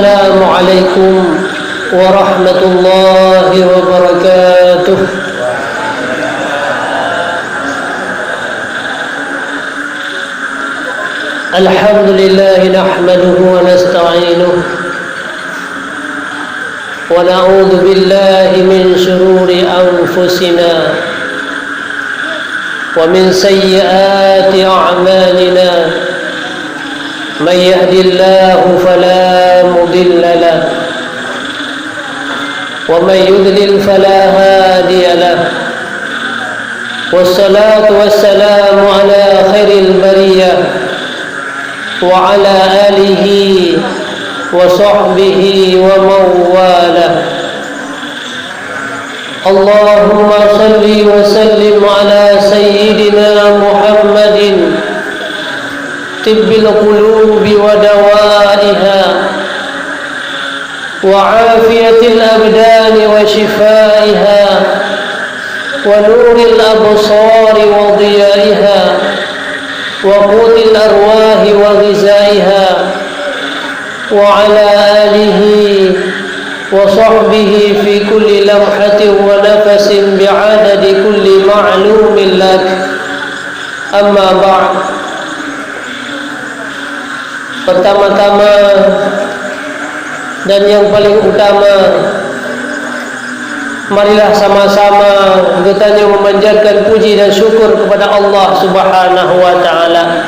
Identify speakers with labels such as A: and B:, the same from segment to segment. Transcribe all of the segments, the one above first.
A: السلام عليكم ورحمة الله وبركاته. الحمد لله نحمده ونستعينه ونعوذ بالله من شرور أنفسنا ومن سيئات أعمالنا. من يهد الله فلا مضل له ومن يضلل فلا هادي له. والصلاة والسلام على خير البرية وعلى آله وصحبه ومن والاه. اللهم صل وسلم على سيدنا محمد طب القلوب ودوائها وعافية الأبدان وشفائها ونور الأبصار وضيائها وقوت الأرواح وغذائها وعلى آله وصحبه في كل لمحة ونفس بعدد كل معلوم لك. أما بعد. Pertama-tama dan yang paling utama, marilah sama-sama kita memanjatkan puji dan syukur kepada Allah Subhanahu wa taala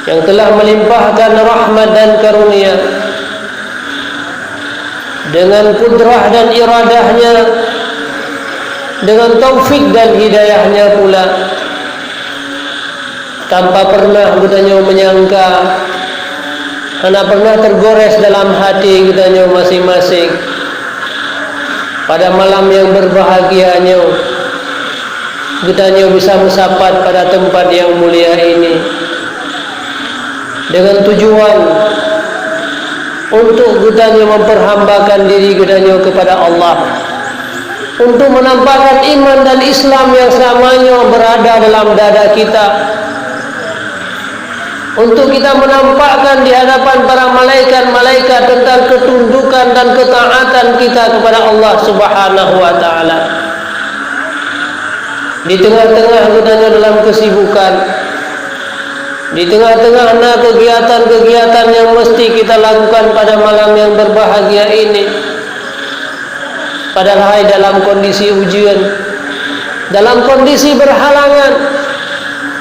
A: yang telah melimpahkan rahmat dan karunia dengan kudrah dan iradahnya, dengan taufik dan hidayahnya pula, tanpa pernah kita menyangka, karena pernah tergores dalam hati kita masing-masing. Pada malam yang berbahagianya kita bisa bersapat pada tempat yang mulia ini dengan tujuan untuk kita memperhambakan diri kita kepada Allah, untuk menampakkan iman dan Islam yang selamanya berada dalam dada kita, untuk kita menampakkan di hadapan para malaikat-malaikat tentang ketundukan dan ketaatan kita kepada Allah Subhanahu wa taala. Di tengah-tengah kita dalam kesibukan, di tengah-tengah kegiatan-kegiatan yang mesti kita lakukan pada malam yang berbahagia ini, padahal dalam kondisi ujian, dalam kondisi berhalangan,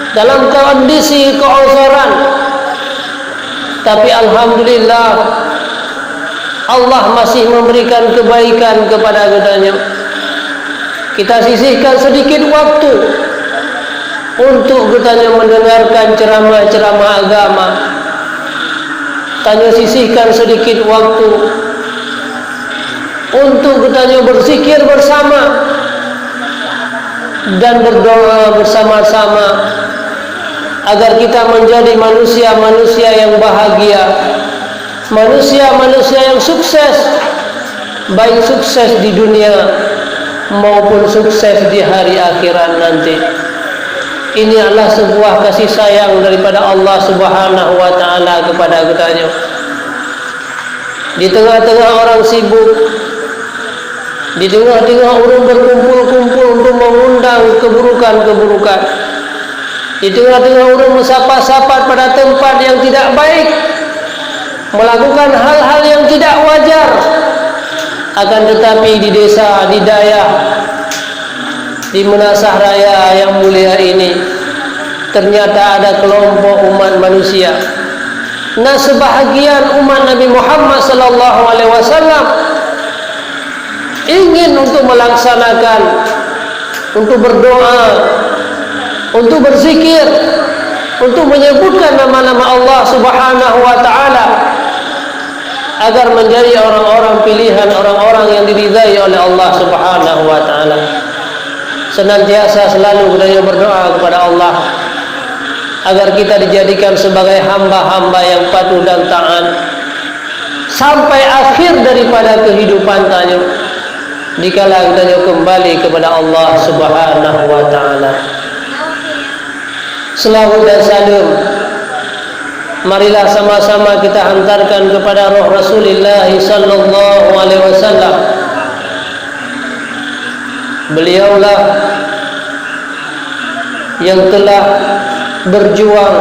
A: dalam kondisi keozoran, tapi alhamdulillah Allah masih memberikan kebaikan kepada kita. Kita sisihkan sedikit waktu untuk kita mendengarkan ceramah-ceramah agama. Kita sisihkan sedikit waktu untuk kita berzikir bersama dan berdoa bersama-sama agar kita menjadi manusia-manusia yang bahagia, manusia-manusia yang sukses, baik sukses di dunia maupun sukses di hari akhirat nanti. Ini adalah sebuah kasih sayang daripada Allah Subhanahu wa taala kepada kita. Di tengah-tengah orang sibuk, di tengah-tengah orang berkumpul-kumpul untuk mengundang keburukan-keburukan, di tengah-tengah orang bersapat-sapat pada tempat yang tidak baik, melakukan hal-hal yang tidak wajar, akan tetapi di desa, di daerah, di Menasah Raya yang mulia ini, ternyata ada kelompok umat manusia, nah sebahagian umat Nabi Muhammad sallallahu alaihi wasallam ingin untuk melaksanakan, untuk berdoa, untuk berzikir, untuk menyebutkan nama-nama Allah Subhanahu wa taala agar menjadi orang-orang pilihan, orang-orang yang diridai oleh Allah Subhanahu wa taala. Senantiasa selalu kita berdoa kepada Allah agar kita dijadikan sebagai hamba-hamba yang patuh dan taat sampai akhir daripada kehidupan tanya, dikala kita kembali kepada Allah Subhanahu wa taala. Selawat dan salam marilah sama-sama kita hantarkan kepada roh Rasulullah sallallahu alaihi wasallam. Beliaulah yang telah berjuang,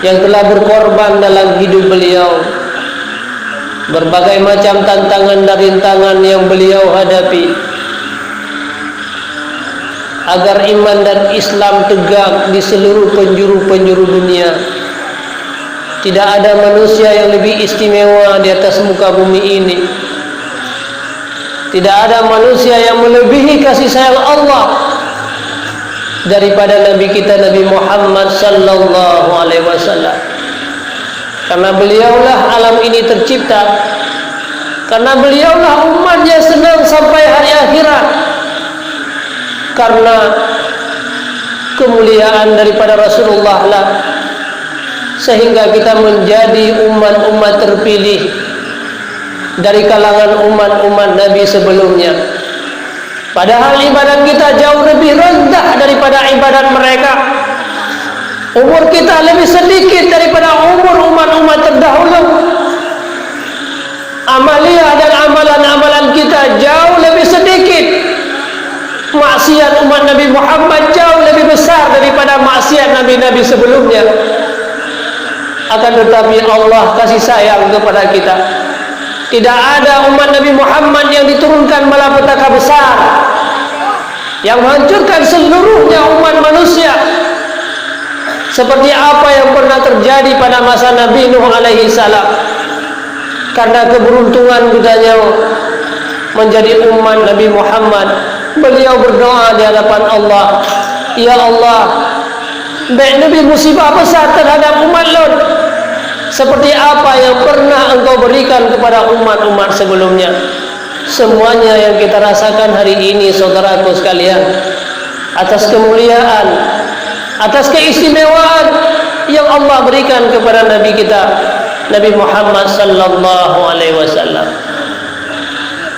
A: yang telah berkorban dalam hidup beliau. Berbagai macam tantangan dan rintangan yang beliau hadapi agar iman dan Islam tegak di seluruh penjuru-penjuru dunia. Tidak ada manusia yang lebih istimewa di atas muka bumi ini. Tidak ada manusia yang melebihi kasih sayang Allah daripada Nabi kita Nabi Muhammad sallallahu alaihi wasallam. Karena beliaulah alam ini tercipta, karena beliaulah umatnya senang sampai hari akhirat, karena kemuliaan daripada Rasulullah lah sehingga kita menjadi umat-umat terpilih dari kalangan umat-umat Nabi sebelumnya. Padahal ibadat kita jauh lebih rendah daripada ibadat mereka. Umur kita lebih sedikit daripada umur umat-umat terdahulu. Amalia dan amalan-amalan kita jauh lebih sedikit. Maksiat umat Nabi Muhammad jauh lebih besar daripada maksiat Nabi-Nabi sebelumnya. Akan tetapi Allah kasih sayang kepada kita. Tidak ada umat Nabi Muhammad yang diturunkan malapetaka besar yang menghancurkan seluruhnya umat manusia, seperti apa yang pernah terjadi pada masa Nabi Nuh alaihi salam. Karena keberuntungan katanya menjadi umat Nabi Muhammad, beliau berdoa di hadapan Allah, ya Allah, beri Nabi musibah besar terhadap umat Lut seperti apa yang pernah Engkau berikan kepada umat-umat sebelumnya. Semuanya yang kita rasakan hari ini, saudaraku sekalian, atas kemuliaan, atas keistimewaan yang Allah berikan kepada Nabi kita Nabi Muhammad sallallahu alaihi wasallam.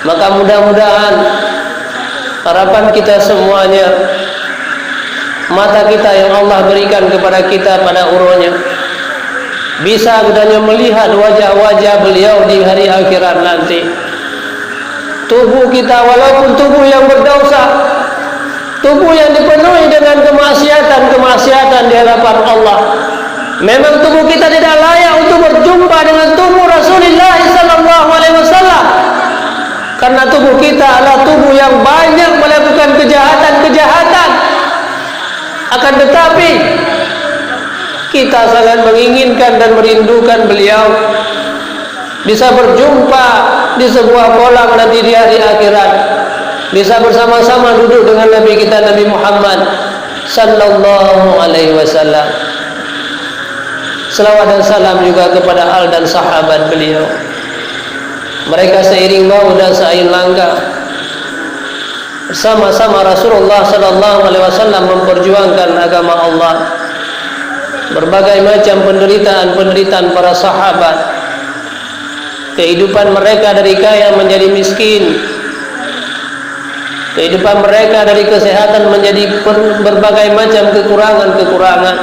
A: Maka mudah-mudahan harapan kita semuanya, mata kita yang Allah berikan kepada kita pada urungnya, bisa katanya melihat wajah-wajah beliau di hari akhirat nanti. Tubuh kita walaupun tubuh yang berdosa, tubuh yang dipenuhi dengan kemaksiatan di hadapan Allah, memang tubuh kita tidak layak untuk berjumpa dengan tubuh Rasulullah sallallahu alaihi wasallam. Karena tubuh kita adalah tubuh yang banyak melakukan kejahatan. Akan tetapi kita sangat menginginkan dan merindukan beliau bisa berjumpa di sebuah kolam nanti di hari akhirat, bisa bersama-sama duduk dengan Nabi kita Nabi Muhammad sallallahu alaihi wasallam. Selawat dan salam juga kepada al dan sahabat beliau. Mereka seiring bahu dan seiring langkah bersama-sama Rasulullah sallallahu alaihi wasallam memperjuangkan agama Allah. Berbagai macam penderitaan para sahabat, kehidupan mereka dari kaya menjadi miskin, kehidupan mereka dari kesehatan menjadi berbagai macam kekurangan.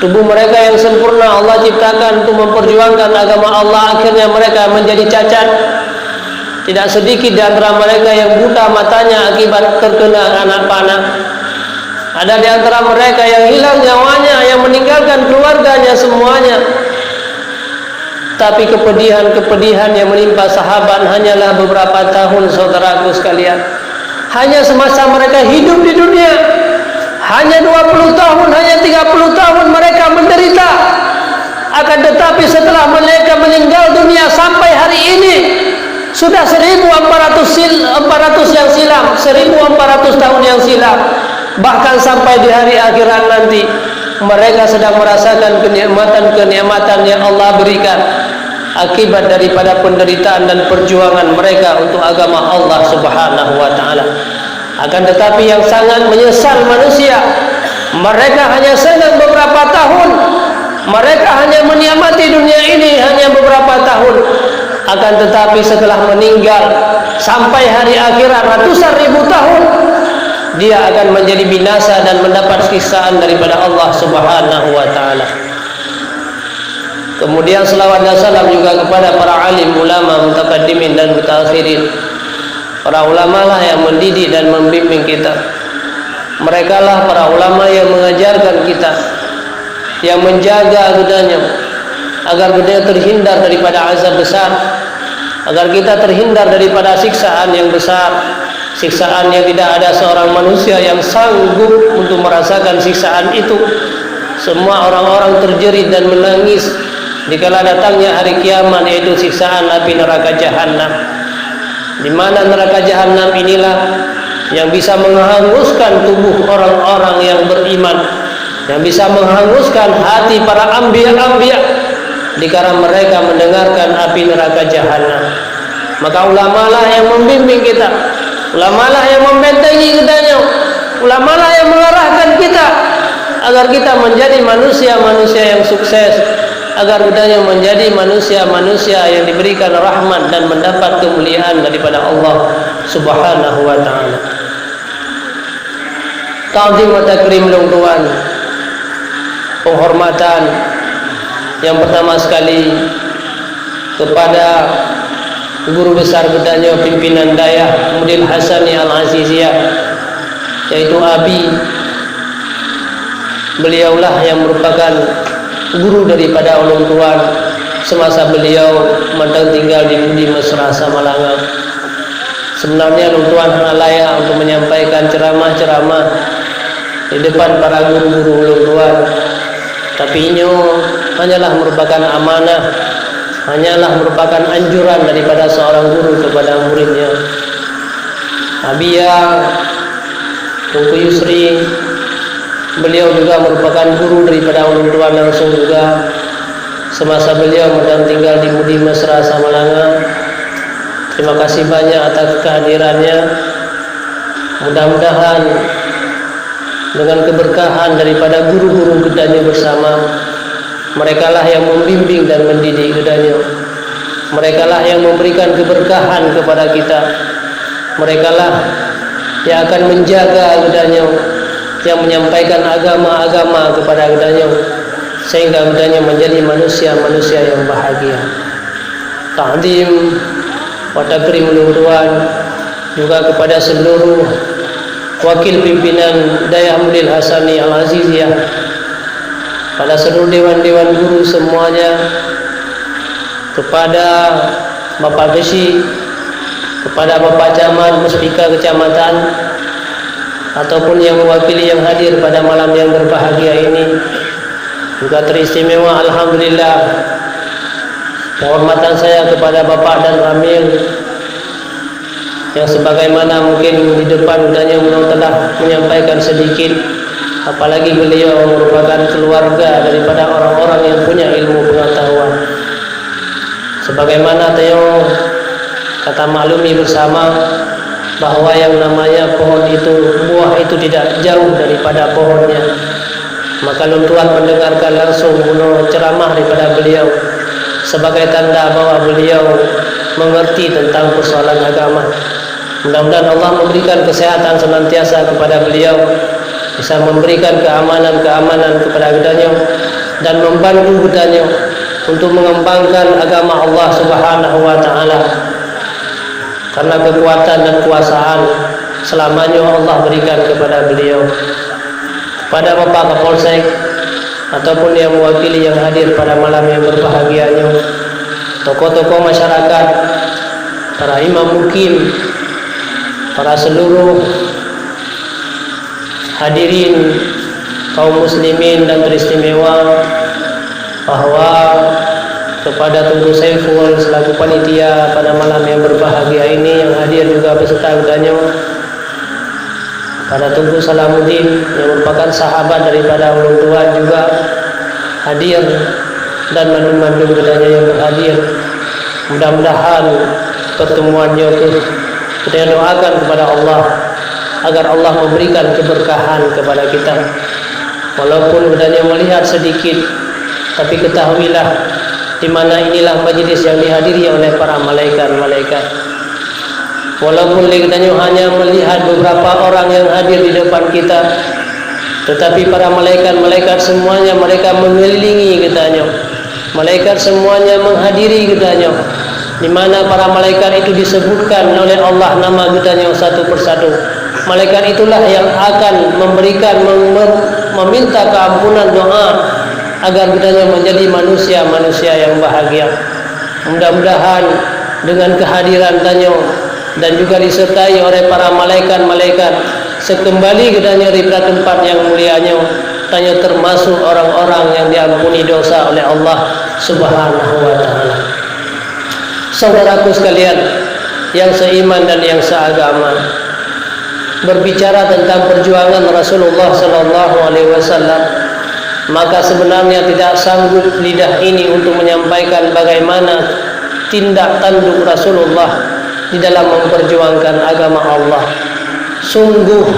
A: Tubuh mereka yang sempurna Allah ciptakan untuk memperjuangkan agama Allah, akhirnya mereka menjadi cacat. Tidak sedikit di antara mereka yang buta matanya akibat terkena anak panah. Ada di antara mereka yang hilang nyawanya, yang meninggalkan keluarganya semuanya. Tapi kepedihan yang menimpa sahabat hanyalah beberapa tahun, saudaraku sekalian. Hanya semasa mereka hidup di dunia, hanya 20 tahun, hanya 30 tahun mereka menderita. Akan tetapi setelah mereka meninggal dunia sampai hari ini, sudah 1400 yang silam, 1400 tahun yang silam. Bahkan sampai di hari akhirat nanti, mereka sedang merasakan kenikmatan yang Allah berikan akibat daripada penderitaan dan perjuangan mereka untuk agama Allah Subhanahu wa taala. Akan tetapi yang sangat menyesal manusia, mereka hanya senang beberapa tahun, mereka hanya menikmati dunia ini hanya beberapa tahun. Akan tetapi setelah meninggal sampai hari akhirat ratusan ribu tahun, dia akan menjadi binasa dan mendapat siksaan daripada Allah Subhanahu wa taala. Kemudian selawat dan salam juga kepada para alim ulama mutaqaddimin dan mutaakhirin. Para ulama lah yang mendidik dan membimbing kita. Mereka lah para ulama yang mengajarkan kita, yang menjaga agudanya, agar kita terhindar daripada azab besar, agar kita terhindar daripada siksaan yang besar, siksaan yang tidak ada seorang manusia yang sanggup untuk merasakan siksaan itu. Semua orang-orang terjerit dan menangis dikala datangnya hari kiamat, yaitu siksaan api neraka jahanam. Di mana neraka jahanam inilah yang bisa menghanguskan tubuh orang-orang yang beriman, yang bisa menghanguskan hati para anbiya dikala mereka mendengarkan api neraka jahanam. Maka ulamalah yang membimbing kita, ulamalah yang membentengi kitanya, ulamalah yang mengarahkan kita agar kita menjadi manusia-manusia yang sukses, agar kita menjadi manusia-manusia yang diberikan rahmat dan mendapat kemuliaan daripada Allah Subhanahu wa taala. Ta'zim wa takrim Tuhan, penghormatan yang pertama sekali kepada guru besar kita, pimpinan daya Mudil Hasani Al-Aziziyah, yaitu Abi. Beliaulah yang merupakan guru daripada ulun tuan semasa beliau mandang tinggal di Mesra Samalanga. Sebenarnya ulun tuan sangat layak untuk menyampaikan ceramah-ceramah di depan para guru-guru ulun tuan, tapi ini hanyalah merupakan amanah, hanyalah merupakan anjuran daripada seorang guru kepada muridnya. Abia Tunku Yusri, beliau juga merupakan guru daripada ulun tuan langsung juga semasa beliau sedang tinggal di Mudi Mesra Samalanga. Terima kasih banyak atas kehadirannya. Mudah-mudahan dengan keberkahan daripada guru-guru gedanya bersama, merekalah yang membimbing dan mendidik gedanya, merekalah yang memberikan keberkahan kepada kita, merekalah yang akan menjaga gedanya, yang menyampaikan agama-agama kepada gedanya, sehingga gedanya menjadi manusia-manusia yang bahagia. Ta'zim wa takrim Tuhan juga kepada seluruh wakil pimpinan Dayah Mudil Hasani Al-Aziziyah, pada seluruh dewan-dewan guru semuanya, kepada Bapak Besi, kepada Bapak Camat, Muspika Kecamatan, ataupun yang mewakili yang hadir pada malam yang berbahagia ini. Juga teristimewa alhamdulillah penghormatan saya kepada Bapak dan Ramil, yang sebagaimana mungkin di depan udahnya beliau telah menyampaikan sedikit, apalagi beliau merupakan keluarga daripada orang-orang yang punya ilmu pengetahuan. Sebagaimana Teo kata maklumi bersama bahwa yang namanya pohon itu, buah itu tidak jauh daripada pohonnya. Maka Tuan mendengarkan langsung ceramah daripada beliau sebagai tanda bahwa beliau mengerti tentang persoalan agama. Mudah-mudahan Allah memberikan kesehatan senantiasa kepada beliau, bisa memberikan keamanan kepada gedanya, dan membantu gedanya untuk mengembangkan agama Allah Subhanahu wa taala. Karena kekuatan dan kuasaan selamanya Allah berikan kepada beliau. Kepada Bapak Kapolsek ataupun yang mewakili yang hadir pada malam yang berbahagianya, tokoh-tokoh masyarakat, para imam mukim, para seluruh hadirin kaum muslimin dan teristimewa, bahwa kepada Tunku Saiful selaku panitia pada malam yang berbahagia ini, yang hadir juga beserta udahnya, pada Tunku Salamuddin yang merupakan sahabat daripada ulun tuan juga hadir, dan mandu-mandu udahnya yang berhadir. Mudah-mudahan pertemuannya itu kita doakan kepada Allah agar Allah memberikan keberkahan kepada kita. Walaupun udahnya melihat sedikit, tapi ketahuilah di mana inilah majlis yang dihadiri oleh para malaikat-malaikat. Walaupun kita hanya melihat beberapa orang yang hadir di depan kita, tetapi para malaikat semuanya mereka mengelilingi katanya. Malaikat semuanya menghadiri katanya, di mana para malaikat itu disebutkan oleh Allah nama katanya satu persatu. Malaikat itulah yang akan memberikan meminta keampunan doa agar katanya menjadi manusia-manusia yang bahagia. Mudah-mudahan dengan kehadiran tanya dan juga disertai oleh para malaikat-malaikat sekembali katanya dari tempat yang mulianya, tanya termasuk orang-orang yang diampuni dosa oleh Allah Subhanahu wa taala. Saudaraku sekalian yang seiman dan yang seagama, berbicara tentang perjuangan Rasulullah sallallahu alaihi wasallam, maka sebenarnya tidak sanggup lidah ini untuk menyampaikan bagaimana tindak tanduk Rasulullah di dalam memperjuangkan agama Allah. Sungguh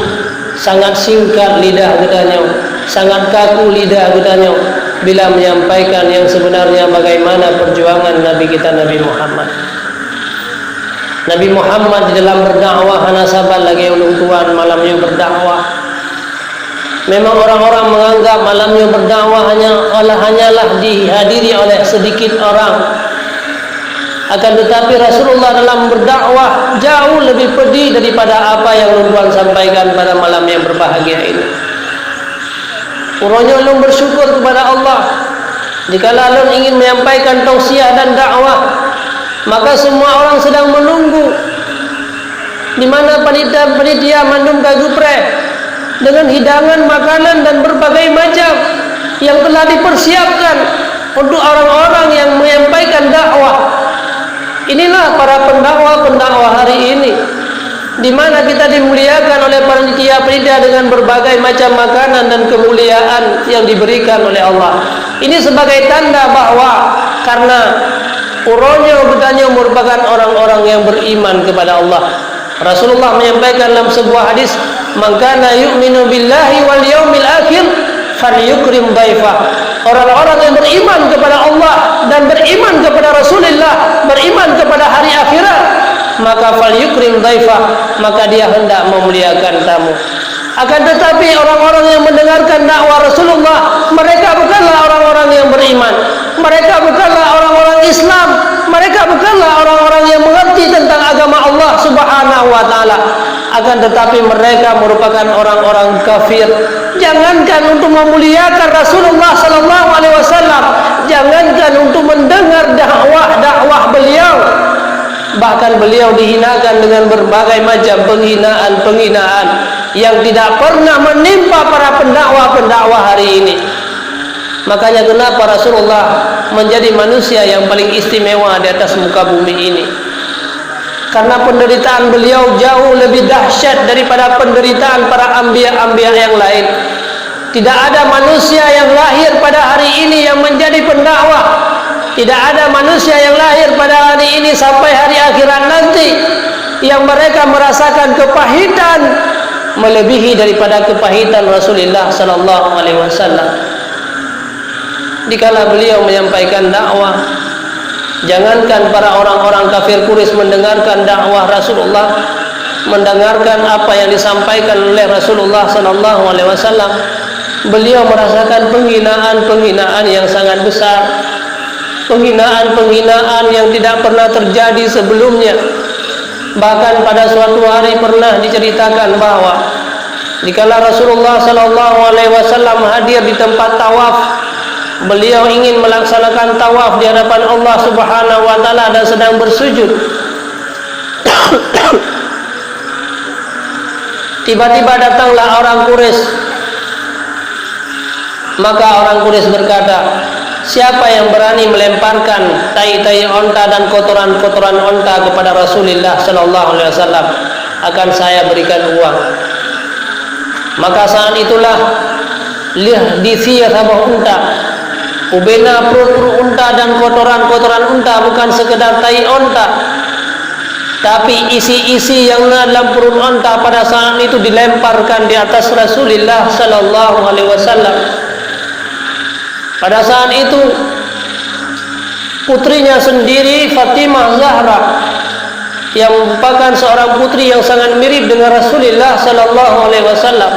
A: sangat singkat lidah katanya, sangat kaku lidah katanya bila menyampaikan yang sebenarnya bagaimana perjuangan Nabi kita Nabi Muhammad. Nabi Muhammad di dalam berdakwah hana sabar lagi ulung tuan malamnya berdakwah. Memang orang-orang menganggap malamnya berdakwah hanyalah dihadiri oleh sedikit orang. Akan tetapi Rasulullah dalam berdakwah jauh lebih pedih daripada apa yang Tuhan sampaikan pada malam yang berbahagia ini. Urangnya ulun bersyukur kepada Allah. Jikalau ulun ingin menyampaikan tausiah dan dakwah, maka semua orang sedang menunggu di mana panitia mandum kagupre dengan hidangan makanan dan berbagai macam yang telah dipersiapkan untuk orang-orang yang menyampaikan dakwah. Inilah para pendakwa hari ini, di mana kita dimuliakan oleh panitia-panitia dengan berbagai macam makanan dan kemuliaan yang diberikan oleh Allah. Ini sebagai tanda bahwa karena urangnya bertanya merupakan orang-orang yang beriman kepada Allah. Rasulullah menyampaikan dalam sebuah hadis, "Man kana yu'minu billahi wal yaumil akhir falyukrim dhaifah." Orang-orang yang beriman kepada Allah dan beriman kepada Rasulullah, beriman kepada hari akhirat, maka falyukrim dhaifah, maka dia hendak memuliakan tamu. Akan tetapi orang-orang yang mendengarkan dakwah Rasulullah, mereka bukanlah orang-orang yang beriman, mereka bukanlah orang-orang Islam, mereka bukanlah orang-orang yang mengerti tentang agama Allah Subhanahu wa taala. Akan tetapi mereka merupakan orang-orang kafir. Jangankan untuk memuliakan Rasulullah sallallahu alaihi wasallam, jangankan untuk mendengar dakwah beliau, bahkan beliau dihinakan dengan berbagai macam penghinaan yang tidak pernah menimpa para pendakwa hari ini. Makanya kenapa Rasulullah menjadi manusia yang paling istimewa di atas muka bumi ini? Karena penderitaan beliau jauh lebih dahsyat daripada penderitaan para anbiya yang lain. Tidak ada manusia yang lahir pada hari ini yang menjadi pendakwah. Tidak ada manusia yang lahir pada hari ini sampai hari akhirat nanti yang mereka merasakan kepahitan melebihi daripada kepahitan Rasulullah sallallahu alaihi wasallam. Dikala beliau menyampaikan dakwah, jangankan para orang-orang kafir Quraisy mendengarkan dakwah Rasulullah, mendengarkan apa yang disampaikan oleh Rasulullah sallallahu alaihi wasallam, beliau merasakan penghinaan yang sangat besar, penghinaan yang tidak pernah terjadi sebelumnya. Bahkan pada suatu hari pernah diceritakan bahwa dikala Rasulullah sallallahu alaihi wasallam hadir di tempat tawaf, beliau ingin melaksanakan tawaf di hadapan Allah Subhanahu wa taala dan sedang bersujud. Tiba-tiba datanglah orang Quraisy. Maka orang Quraisy berkata, "Siapa yang berani melemparkan tai-tai onta dan kotoran-kotoran onta kepada Rasulullah sallallahu alaihi wasallam, akan saya berikan uang." Maka saat itulah disia sabah unta, ubena perut unta dan kotoran-kotoran unta, bukan sekedar tai onta, tapi isi-isi yang dalam perut unta pada saat itu dilemparkan di atas Rasulullah sallallahu alaihi wasallam. Pada saat itu putrinya sendiri Fatimah Zahra yang merupakan seorang putri yang sangat mirip dengan Rasulullah sallallahu alaihi wasallam.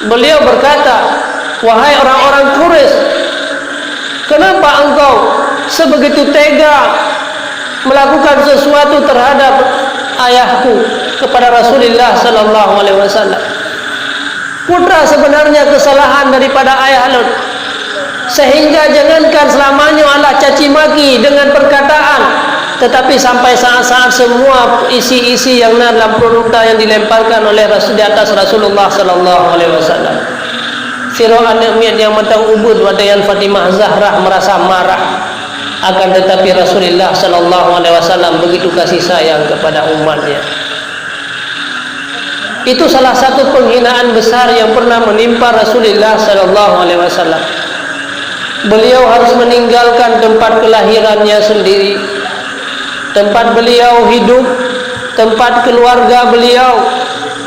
A: Beliau berkata, "Wahai orang-orang Quraisy, kenapa engkau sebegitu tega melakukan sesuatu terhadap ayahku kepada Rasulullah sallallahu alaihi wasallam? Putra sebenarnya kesalahan daripada ayah Lut, sehingga jangankan selamanya Allah caci maki dengan perkataan, tetapi sampai saat-saat semua isi-isi yang dalam perunta yang dilemparkan oleh Rasul di atas Rasulullah sallallahu alaihi wasallam. Sirah anak miat yang matang ubud wadayan Fatimah Zahrah merasa marah, akan tetapi Rasulullah sallallahu alaihi wasallam begitu kasih sayang kepada umatnya. Itu salah satu penghinaan besar yang pernah menimpa Rasulullah sallallahu alaihi wasallam. Beliau harus meninggalkan tempat kelahirannya sendiri, tempat beliau hidup, tempat keluarga beliau,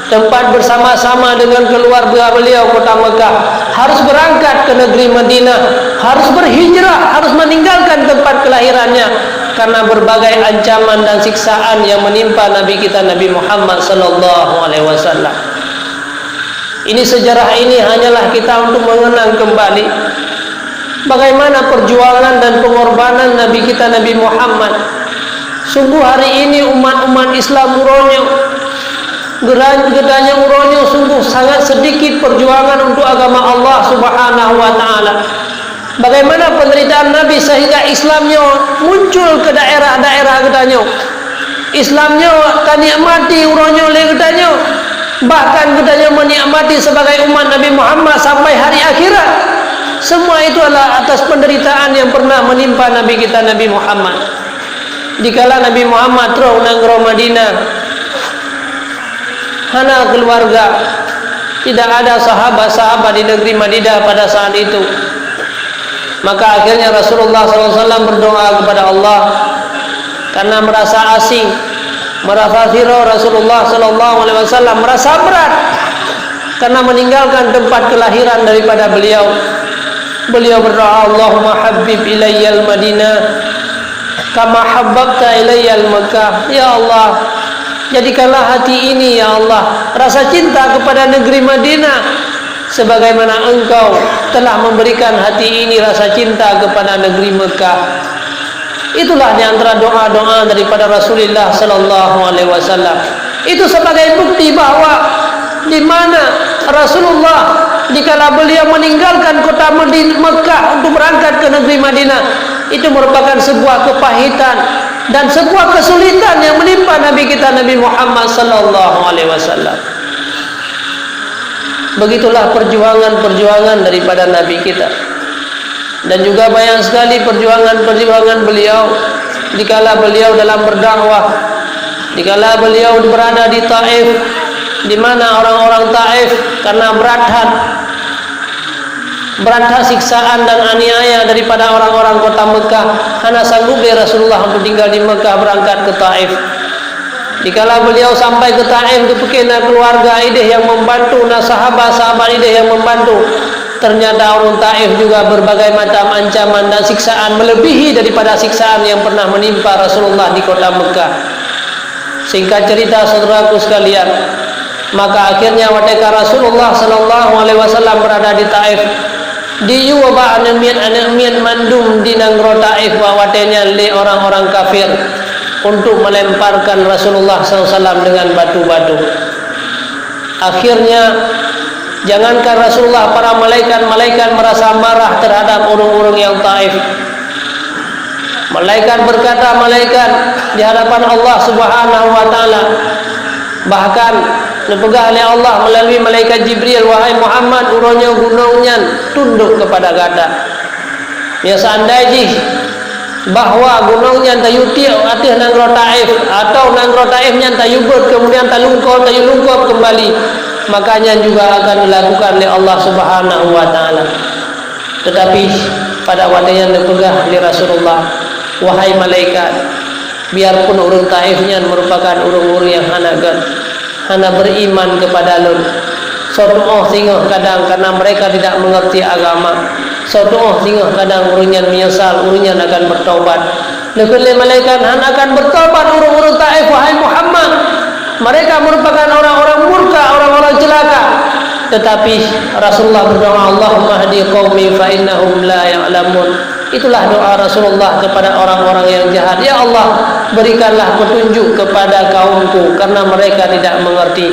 A: tempat bersama-sama dengan keluarga beliau kota Mekah, harus berangkat ke negeri Madinah, harus berhijrah, harus meninggalkan tempat kelahirannya karena berbagai ancaman dan siksaan yang menimpa Nabi kita Nabi Muhammad sallallahu alaihi wasallam. Ini sejarah ini hanyalah kita untuk mengenang kembali bagaimana perjuangan dan pengorbanan Nabi kita Nabi Muhammad. Sungguh hari ini umat-umat Islam uronyo, gedanya uronyo, sungguh sangat sedikit perjuangan untuk agama Allah Subhanahu wa taala. Bagaimana penderitaan Nabi sehingga Islamnya muncul ke daerah-daerah gedanya. Islamnya kanikmati uronyo le gedanya. Bahkan gedanya menikmati sebagai umat Nabi Muhammad sampai hari akhirat. Semua itu adalah atas penderitaan yang pernah menimpa Nabi kita Nabi Muhammad. Dikala Nabi Muhammad terus nanggro Madinah, hana keluarga, tidak ada sahabat-sahabat di negeri Madinah pada saat itu. Maka akhirnya Rasulullah SAW berdoa kepada Allah karena merasa asing, merasa siro. Rasulullah SAW merasa berat karena meninggalkan tempat kelahiran daripada beliau. Beliau berdoa, Allahumma habib ilayyal Madinah kama habbabta ilayyal Makkah. Ya Allah, jadikanlah hati ini ya Allah rasa cinta kepada negeri Madinah sebagaimana engkau telah memberikan hati ini rasa cinta kepada negeri Mekah. Itulah di antara doa-doa daripada Rasulullah sallallahu alaihi wasallam. Itu sebagai bukti bahwa di mana Rasulullah dikala beliau meninggalkan kota Mekah untuk berangkat ke negeri Madinah, itu merupakan sebuah kepahitan dan sebuah kesulitan yang menimpa Nabi kita Nabi Muhammad sallallahu alaihi wasallam. Begitulah perjuangan-perjuangan daripada Nabi kita. Dan juga banyak sekali perjuangan-perjuangan beliau dikala beliau dalam berdakwah, dikala beliau berada di Taif, di mana orang-orang Taif karena berat siksaan dan aniaya daripada orang-orang kota Mekah, hana sanggup Rasulullah untuk tinggal di Mekah, berangkat ke Taif. Dikala beliau sampai ke Taif, dipikirkan keluarga ide yang membantu, nah sahabat-sahabat ide yang membantu. Ternyata orang Taif juga berbagai macam ancaman dan siksaan melebihi daripada siksaan yang pernah menimpa Rasulullah di kota Mekah. Singkat cerita saudaraku sekalian, maka akhirnya ketika Rasulullah sallallahu alaihi wasallam berada di Taif, di yuwa anamian mandum di nanggro Taif wa watenya le orang-orang kafir untuk melemparkan Rasulullah SAW dengan batu-batu. Akhirnya jangankan Rasulullah, para malaikat merasa marah terhadap orang-orang yang Taif. Malaikat berkata, di hadapan Allah Subhanahu wa taala, bahkan dipegah oleh Allah melalui malaikat Jibril, wahai Muhammad, uronyo gunungnya tunduk kepada gada. Ya seandainya bahwa gunungnya tayuti atih nanggro Taif atau nanggro Taifnya tayubut kemudian talungkop kembali, makanya juga akan dilakukan oleh Allah Subhanahu wa taala. Tetapi pada waktu yang dipegah oleh Rasulullah, wahai malaikat, biarpun urung Taifnya merupakan urung-urung yang hana beriman kepada Lut, sodoh sehingga kadang karena mereka tidak mengerti agama, sodoh sehingga kadang urunyan menyesal, urunyan akan bertaubat. Nekele malaikat han akan bertobat urang-urang Taif wahai Muhammad. Mereka merupakan orang-orang murka, orang-orang celaka. Tetapi Rasulullah berdoa, Allahumma hdi qaumi fa innahum la ya'lamun. Itulah doa Rasulullah kepada orang-orang yang jahat. Ya Allah, berikanlah petunjuk kepada kaumku karena mereka tidak mengerti.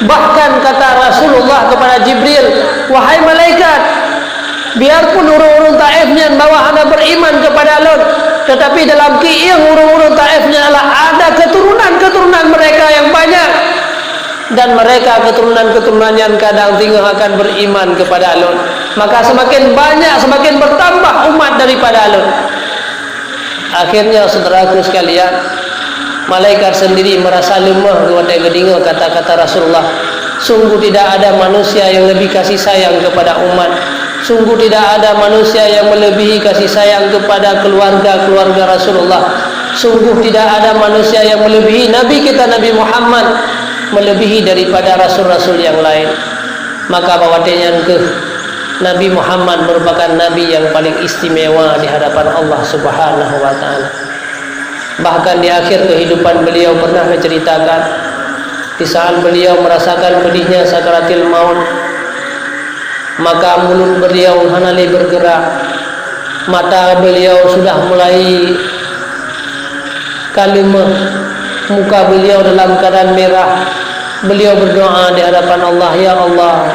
A: Bahkan kata Rasulullah kepada Jibril, wahai malaikat, biarpun urang-urang Taifnya bawa anda beriman kepada Lut, tetapi dalam kiing urang-urang Taifnya adalah ada keturunan-keturunan mereka yang banyak, dan mereka keturunan-keturunan yang kadang tinggal akan beriman kepada Lut. Maka semakin banyak, semakin bertambah umat daripada Lut. Akhirnya saudaraku sekalian, malaikat sendiri merasa lemah kepada kedengar kata-kata Rasulullah. Sungguh tidak ada manusia yang lebih kasih sayang kepada umat. Sungguh tidak ada manusia yang melebihi kasih sayang kepada keluarga-keluarga Rasulullah. Sungguh tidak ada manusia yang melebihi Nabi kita Nabi Muhammad, melebihi daripada rasul-rasul yang lain. Maka bawatnya ke Nabi Muhammad merupakan Nabi yang paling istimewa di hadapan Allah Subhanahu wa ta'ala. Bahkan di akhir kehidupan beliau pernah menceritakan, di saat beliau merasakan pedihnya sakaratil maut, maka mulut beliau hanali bergerak, mata beliau sudah mulai kalimah, muka beliau dalam keadaan merah. Beliau berdoa di hadapan Allah, ya Allah,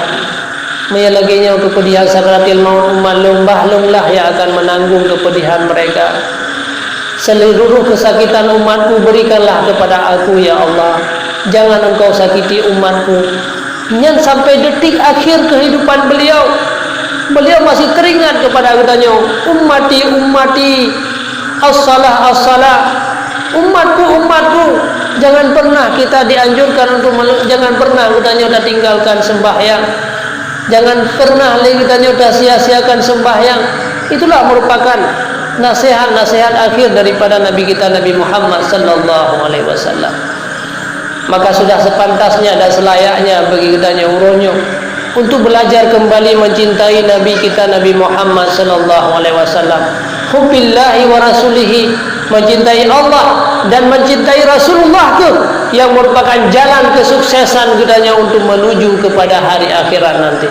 A: menyelaginya kepedihan sakaratil maut umat lumlah yang akan menanggung kepedihan mereka. Seluruh kesakitan umatku berikanlah kepada aku, ya Allah. Jangan engkau sakiti umatku. Dan sampai detik akhir kehidupan beliau masih teringat kepada katanya, ummati ummati, as-salah as-salah, umatku, jangan pernah kita dianjurkan untuk jangan pernah katanya tinggalkan sembahyang, jangan pernah katanya sia-siakan sembahyang. Itulah merupakan nasihat-nasihat akhir daripada Nabi kita Nabi Muhammad sallallahu alaihi wasallam. Maka sudah sepantasnya dan selayaknya bagi kitanya uronyo untuk belajar kembali mencintai Nabi kita Nabi Muhammad sallallahu alaihi wasallam. Hubbillahi wa rasulihi, mencintai Allah dan mencintai Rasulullah itu yang merupakan jalan kesuksesan kitanya untuk menuju kepada hari akhirat nanti.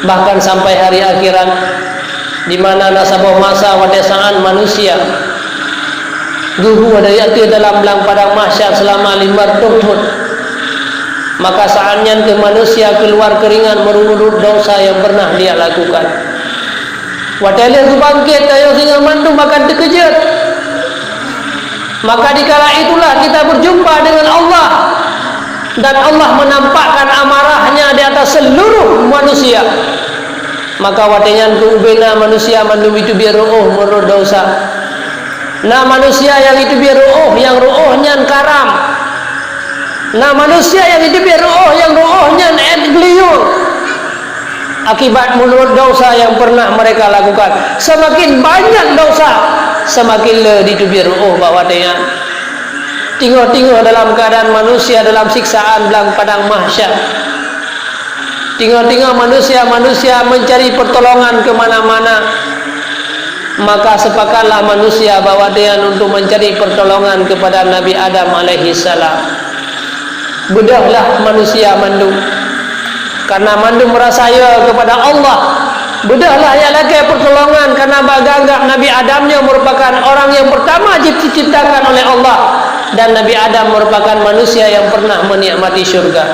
A: Bahkan sampai hari akhirat, di mana nasabah masa wadesaan manusia duhu dari hati dalam belang padang mahsyar selama 5 tahun, maka saatnya ke manusia keluar keringan merunut dosa yang pernah dia lakukan. Wadahnya itu bangkit tayo sehingga mandu makan terkejut. Maka dikala itulah kita berjumpa dengan Allah, dan Allah menampakkan amarahnya di atas seluruh manusia. Maka wadahnya ke ubena manusia mandu itu biar menurut dosa. Nah manusia yang itu biar yang ruuhnya karam. Nah manusia yang itu biar yang ruuhnya gliyur. Akibat menurut dosa yang pernah mereka lakukan. Semakin banyak dosa, semakin lebih itu biar bawatnya. Tinggal dalam keadaan manusia dalam siksaan belang padang mahsyar. Tinggal manusia mencari pertolongan kemana-mana. Maka sepakatlah manusia bahwa dia untuk mencari pertolongan kepada Nabi Adam alaihi salam. Bedahlah manusia mandu, karena mandu merasa ya kepada Allah. Bedahlah ya lagi pertolongan karena baganggap Nabi Adamnya merupakan orang yang pertama diciptakan oleh Allah, dan Nabi Adam merupakan manusia yang pernah menikmati syurga.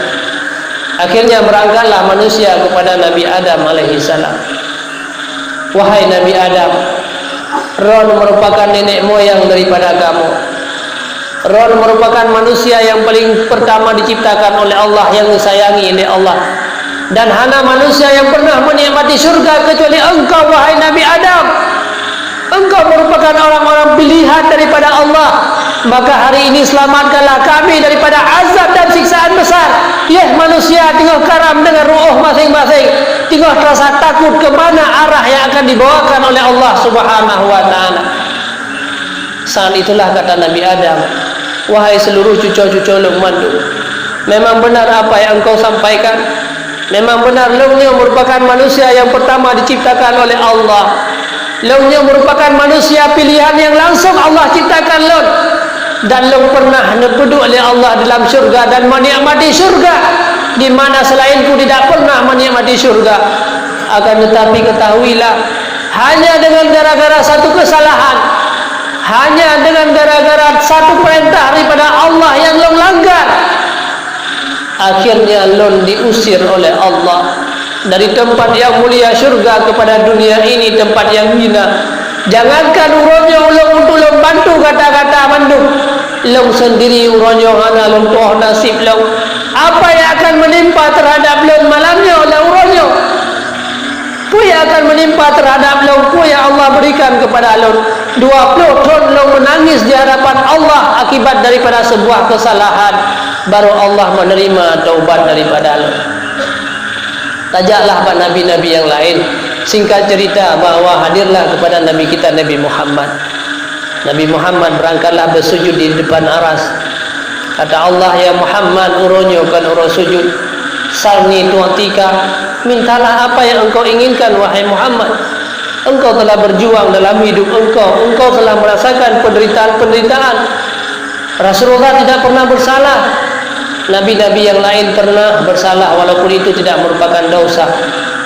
A: Akhirnya berangkatlah manusia kepada Nabi Adam alaihi salam. Wahai Nabi Adam, Ron merupakan nenek moyang daripada kamu. Ron merupakan manusia yang paling pertama diciptakan oleh Allah, yang disayangi oleh Allah. Dan hana manusia yang pernah menikmati surga kecuali engkau, wahai Nabi Adam. Engkau merupakan orang-orang pilihan daripada Allah. Maka hari ini selamatkanlah kami daripada azab dan siksaan besar. Ya manusia tinggal karam dengan ruh masing-masing, tinggal rasa takut ke mana arah yang akan dibawakan oleh Allah Subhanahu wa ta'ala. Saat itulah kata Nabi Adam, wahai seluruh cucu-cucu Luqman, memang benar apa yang engkau sampaikan. Memang benar Luqman merupakan manusia yang pertama diciptakan oleh Allah. Launnya merupakan manusia pilihan yang langsung Allah ciptakan laun. Dan laun pernah dipeduk oleh Allah dalam syurga dan menikmati syurga, di mana selainku tidak pernah menikmati syurga. Akan tetapi ketahuilah, hanya dengan gara-gara satu kesalahan, hanya dengan gara-gara satu perintah daripada Allah yang laun langgar, akhirnya laun diusir oleh Allah dari tempat yang mulia syurga kepada dunia ini tempat yang hina. Jangankan uronyo ulung untuk ulung bantu kata-kata mandung, ulung sendiri uronyo hana ulung toh nasib ulung. Apa yang akan menimpa terhadap ulung malamnya oleh uronyo, ku yang akan menimpa terhadap ulung, ku yang Allah berikan kepada ulung. 20 tahun ulung menangis di hadapan Allah akibat daripada sebuah kesalahan, baru Allah menerima taubat daripada ulung. Tajaklah pada nabi-nabi yang lain. Singkat cerita bahawa hadirlah kepada Nabi kita Nabi Muhammad. Nabi Muhammad berangkatlah bersujud di depan aras. Kata Allah, ya Muhammad, uronyo kan uro sujud. Salni tuatika, mintalah apa yang engkau inginkan wahai Muhammad. Engkau telah berjuang dalam hidup engkau telah merasakan penderitaan-penderitaan. Rasulullah tidak pernah bersalah. Nabi-nabi yang lain pernah bersalah walaupun itu tidak merupakan dosa.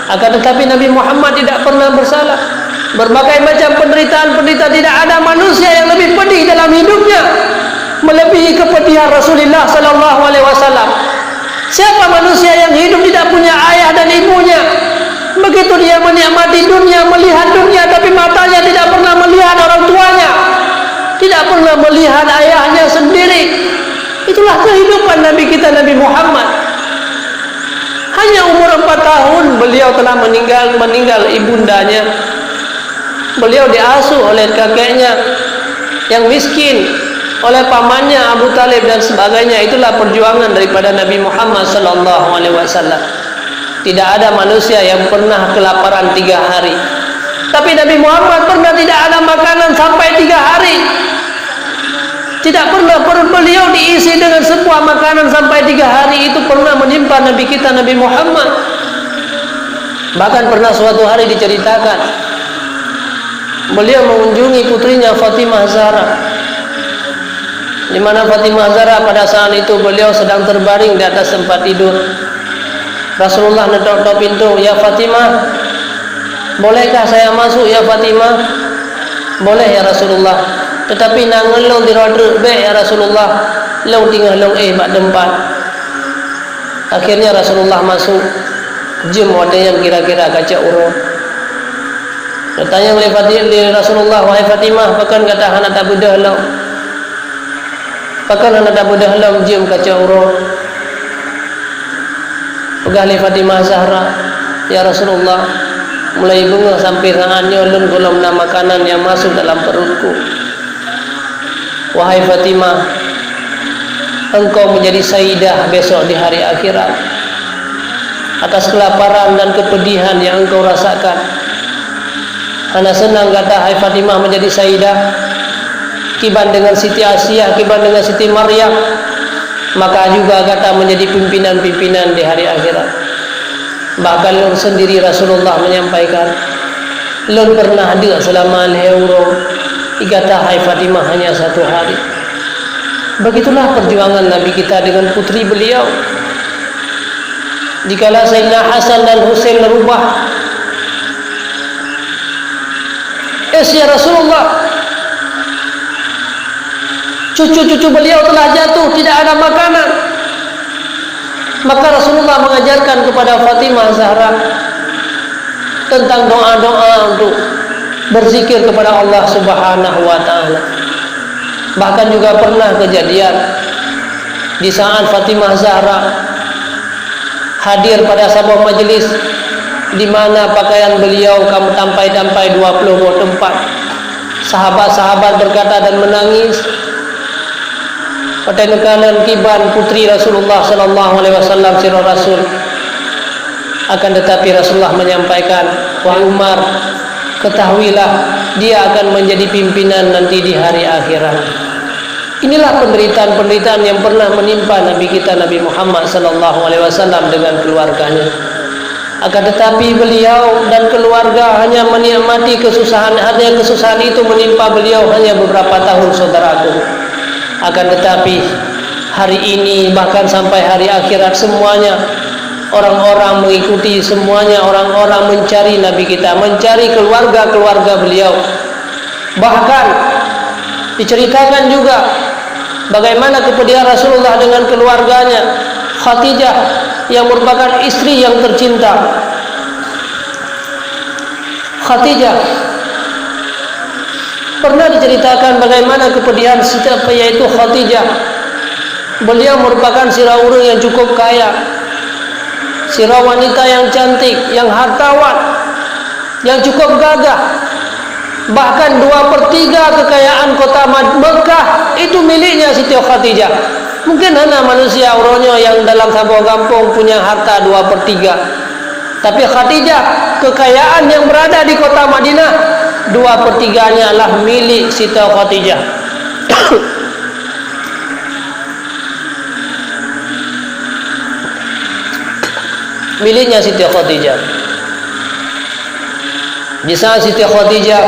A: Akan tetapi Nabi Muhammad tidak pernah bersalah. Berbagai macam penderitaan-penderitaan, tidak ada manusia yang lebih pedih dalam hidupnya melebihi kepedihan Rasulullah sallallahu alaihi wasallam. Siapa manusia yang hidup tidak punya ayah dan ibunya? Begitu dia menikmati dunia, melihat dunia, tapi matanya tidak pernah melihat orang tuanya, tidak pernah melihat ayahnya sendiri. Itulah kehidupan Nabi kita Nabi Muhammad. Hanya umur 4 tahun beliau telah meninggal ibundanya. Beliau diasuh oleh kakeknya yang miskin, oleh pamannya Abu Talib dan sebagainya. Itulah perjuangan daripada Nabi Muhammad sallallahu alaihi wasallam. Tidak ada manusia yang pernah kelaparan 3 hari. Tapi Nabi Muhammad pernah tidak ada makanan sampai 3 hari. Tidak pernah perut beliau diisi dengan sebuah makanan sampai 3 hari. Itu pernah menimpa Nabi kita Nabi Muhammad. Bahkan pernah suatu hari diceritakan, beliau mengunjungi putrinya Fatimah Zahra, di mana Fatimah Zahra pada saat itu beliau sedang terbaring di atas tempat tidur. Rasulullah ngetok pintu, ya Fatimah, bolehkah saya masuk ya Fatimah? Boleh ya Rasulullah. Tetapi nangelong di rodre be ya Rasulullah, long tinggal long bak dempat. Akhirnya Rasulullah masuk, jem wadanya kira-kira kaca urut. Bertanya oleh Rasulullah, wahai Fatimah, pakan kata hana tak budah long, pakan hana tak budah long, jem kaca urut. Pegah oleh Fatimah Zahra, ya Rasulullah, mulai bunga sampai rangannya lun golong makanan yang masuk dalam perutku. Wahai Fatimah, engkau menjadi sayyidah besok di hari akhirat atas kelaparan dan kepedihan yang engkau rasakan. Ana senang kata hai Fatimah menjadi sayyidah kiban dengan Siti Asiyah, kiban dengan Siti Maryam, maka juga kata menjadi pimpinan-pimpinan di hari akhirat. Bahkan lun sendiri Rasulullah menyampaikan, lun pernah hadir selama al-hawra, kata hai Fatimah hanya 1 hari. Begitulah perjuangan Nabi kita dengan putri beliau. Dikala Sayyidina Hasan dan Husain merubah, ya Rasulullah, cucu-cucu beliau telah jatuh, tidak ada makanan. Maka Rasulullah mengajarkan kepada Fatimah Zahra tentang doa-doa untuk berzikir kepada Allah Subhanahu wa taala. Bahkan juga pernah kejadian di saat Fatimah Zahra hadir pada sebuah majelis di mana pakaian beliau kamu tampai-tampai 20 buah tempat. Sahabat-sahabat berkata dan menangis. Pada nekalan kiban putri Rasulullah sallallahu alaihi wasallam sirah Rasul. Akan tetapi Rasulullah menyampaikan, wahai Umar, ketahuilah dia akan menjadi pimpinan nanti di hari akhirat. Inilah penderitaan-penderitaan yang pernah menimpa Nabi kita Nabi Muhammad sallallahu alaihi wasallam dengan keluarganya. Akan tetapi beliau dan keluarga hanya menikmati kesusahan. Hanya kesusahan itu menimpa beliau hanya beberapa tahun, saudaraku. Akan tetapi hari ini bahkan sampai hari akhirat semuanya orang-orang mengikuti, semuanya orang-orang mencari Nabi kita, mencari keluarga-keluarga beliau. Bahkan diceritakan juga bagaimana kepedulian Rasulullah dengan keluarganya. Khadijah yang merupakan istri yang tercinta. Khadijah pernah diceritakan bagaimana kepedulian yaitu Khadijah. Beliau merupakan siraurun yang cukup kaya, sirah wanita yang cantik, yang hartawan, yang cukup gagah. Bahkan 2/3 kekayaan kota Mekah itu miliknya Siti Khadijah. Mungkin hanya manusia uronyo yang dalam sebuah kampung punya harta 2/3. Tapi Khadijah, kekayaan yang berada di kota Madinah 2/3-nya adalah milik Siti Khadijah. Miliknya Siti Khadijah. Di saat Siti Khadijah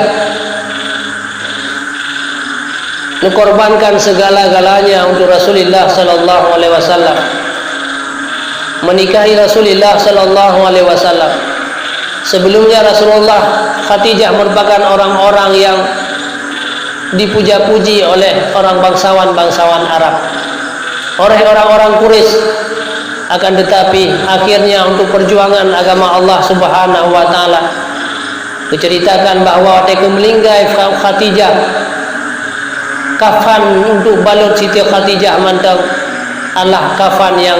A: mengorbankan segala-galanya untuk Rasulullah sallallahu alaihi wasallam, menikahi Rasulullah sallallahu alaihi wasallam. Sebelumnya Rasulullah, Khadijah merupakan orang-orang yang dipuja-puji oleh orang bangsawan Arab, oleh orang-orang Quraisy. Akan tetapi akhirnya untuk perjuangan agama Allah Subhanahu wa taala, diceritakan bahawa ketika melinggai Khadijah, kafan untuk balut Siti Khadijah mantap adalah kafan yang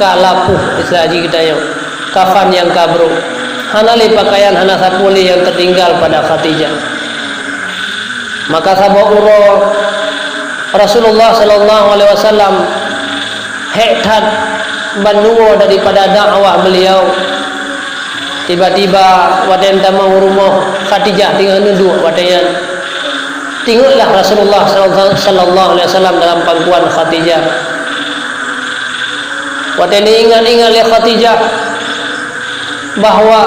A: kalapuh, istilah kita yang kafan yang kabruk. Hanali pakaian hana sapuli yang tertinggal pada Khadijah. Maka sahabat uro Rasulullah sallallahu alaihi wasallam hektat banduo daripada dakwah beliau. Tiba-tiba waden tamang rumah Khadijah tinggal nunduk waden. Tengoklah Rasulullah sallallahu alaihi wasallam dalam pangkuan Khadijah. Waktu ini ingat-ingat oleh Khadijah bahawa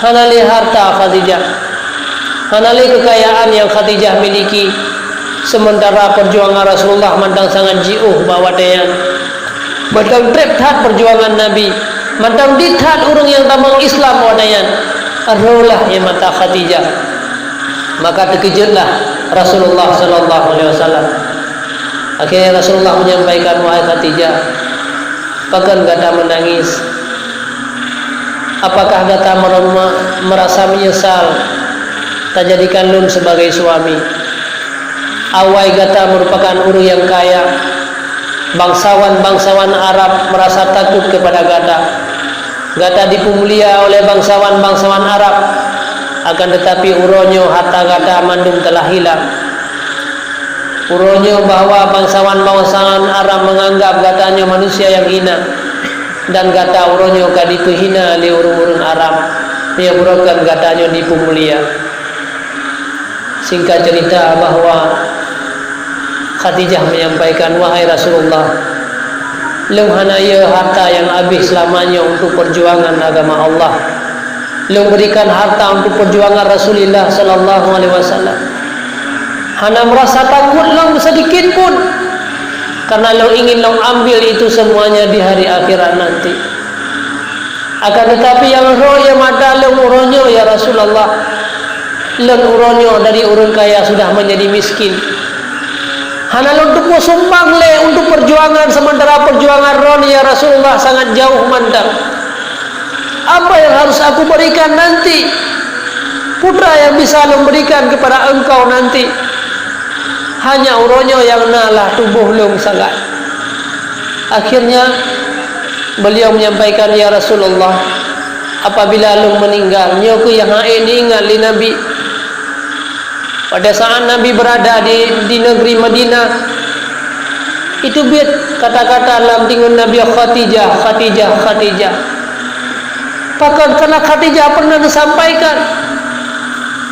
A: hanali harta Khadijah, hanali kekayaan yang Khadijah miliki, sementara perjuangan Rasulullah mandang sangat jiuh bahawa dia mandang treptat perjuangan Nabi, mandang dithat orang yang tamang Islam wadayan arrolah yang mata Khadijah. Maka terkejutlah Rasulullah sallallahu alaihi wasallam. Akhirnya Rasulullah menyampaikan, wahai Khadijah, pakan gata menangis? Apakah gata merasa menyesal tak jadikan lun sebagai suami? Awai gata merupakan uru yang kaya. Bangsawan Arab merasa takut kepada gata. Gata dipemulia oleh bangsawan Arab. Akan tetapi uronyo harta gata mandum telah hilang. Uronyo bahawa bangsawan Arab menganggap gatanya manusia yang hina, dan gata uronyo kaditu hina oleh urun-urun Arab. Dia burukan gatanya dipemulia. Singkat cerita bahawa Khadijah menyampaikan, wahai Rasulullah, lung hanaya harta yang habis selamanya untuk perjuangan agama Allah. Long berikan harta untuk perjuangan Rasulullah sallallahu alaihi wasallam. Hana merasa takut long sedikit pun, karena long ingin long ambil itu semuanya di hari akhirat nanti. Akan tetapi yang roh yang mata long uronyo ya Rasulullah, long uronyo dari urun kaya sudah menjadi miskin. Hana long tuku sumbang le untuk perjuangan, sementara perjuangan roh ya Rasulullah sangat jauh mandang. Apa yang harus aku berikan nanti? Putra yang bisa memberikan kepada engkau nanti hanya uronyo yang nalah tubuh lung sangat. Akhirnya beliau menyampaikan, ya Rasulullah, apabila lung meninggal, nyoku yang ini ingat li Nabi. Pada saat Nabi berada di negeri Madinah, itu biat kata-kata dalam tinggal Nabi, Khadijah, Khadijah, Khadijah. Bahkan karena Khadijah pernah disampaikan,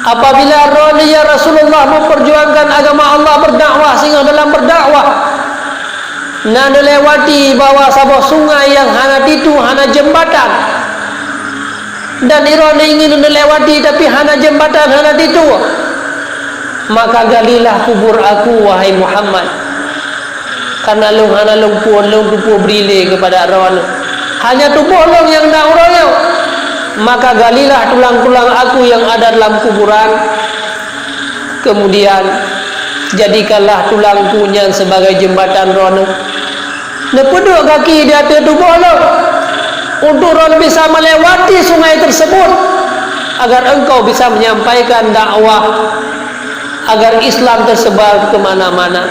A: apabila ya Rasulullah memperjuangkan agama Allah, berdakwah, sehingga dalam berdakwah nana lewati bawah sebuah sungai yang hana itu hana jembatan, dan irona ingin melewati tapi hana jembatan hana itu, maka galilah kubur aku wahai Muhammad, karena long hana long tupu berile kepada rawan, hanya tubuh long yang nak uroyo, maka galilah tulang-tulang aku yang ada dalam kuburan, kemudian jadikanlah tulangku yang sebagai jembatan rono, nepeduk kaki di atas tubuh long untuk ron bisa melewati sungai tersebut, agar engkau bisa menyampaikan dakwah, agar Islam tersebar ke mana-mana.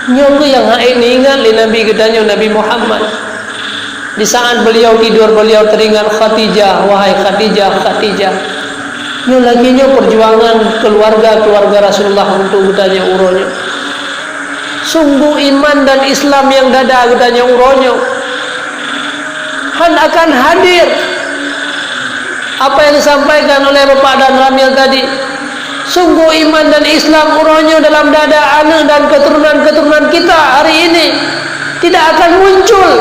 A: Nyonggu yang ini ingat li Nabi gedanya Nabi Muhammad. Di saat beliau tidur, beliau teringat Khadijah, wahai Khadijah, Khadijah. Nyo lagi nyo perjuangan keluarga Rasulullah untuk gedanya uronyo. Sungguh iman dan Islam yang dada gedanya uronyo akan hadir apa yang disampaikan oleh Bapak dan Ramil tadi. Sungguh iman dan Islam uronyo dalam dada anak dan keturunan kita hari ini tidak akan muncul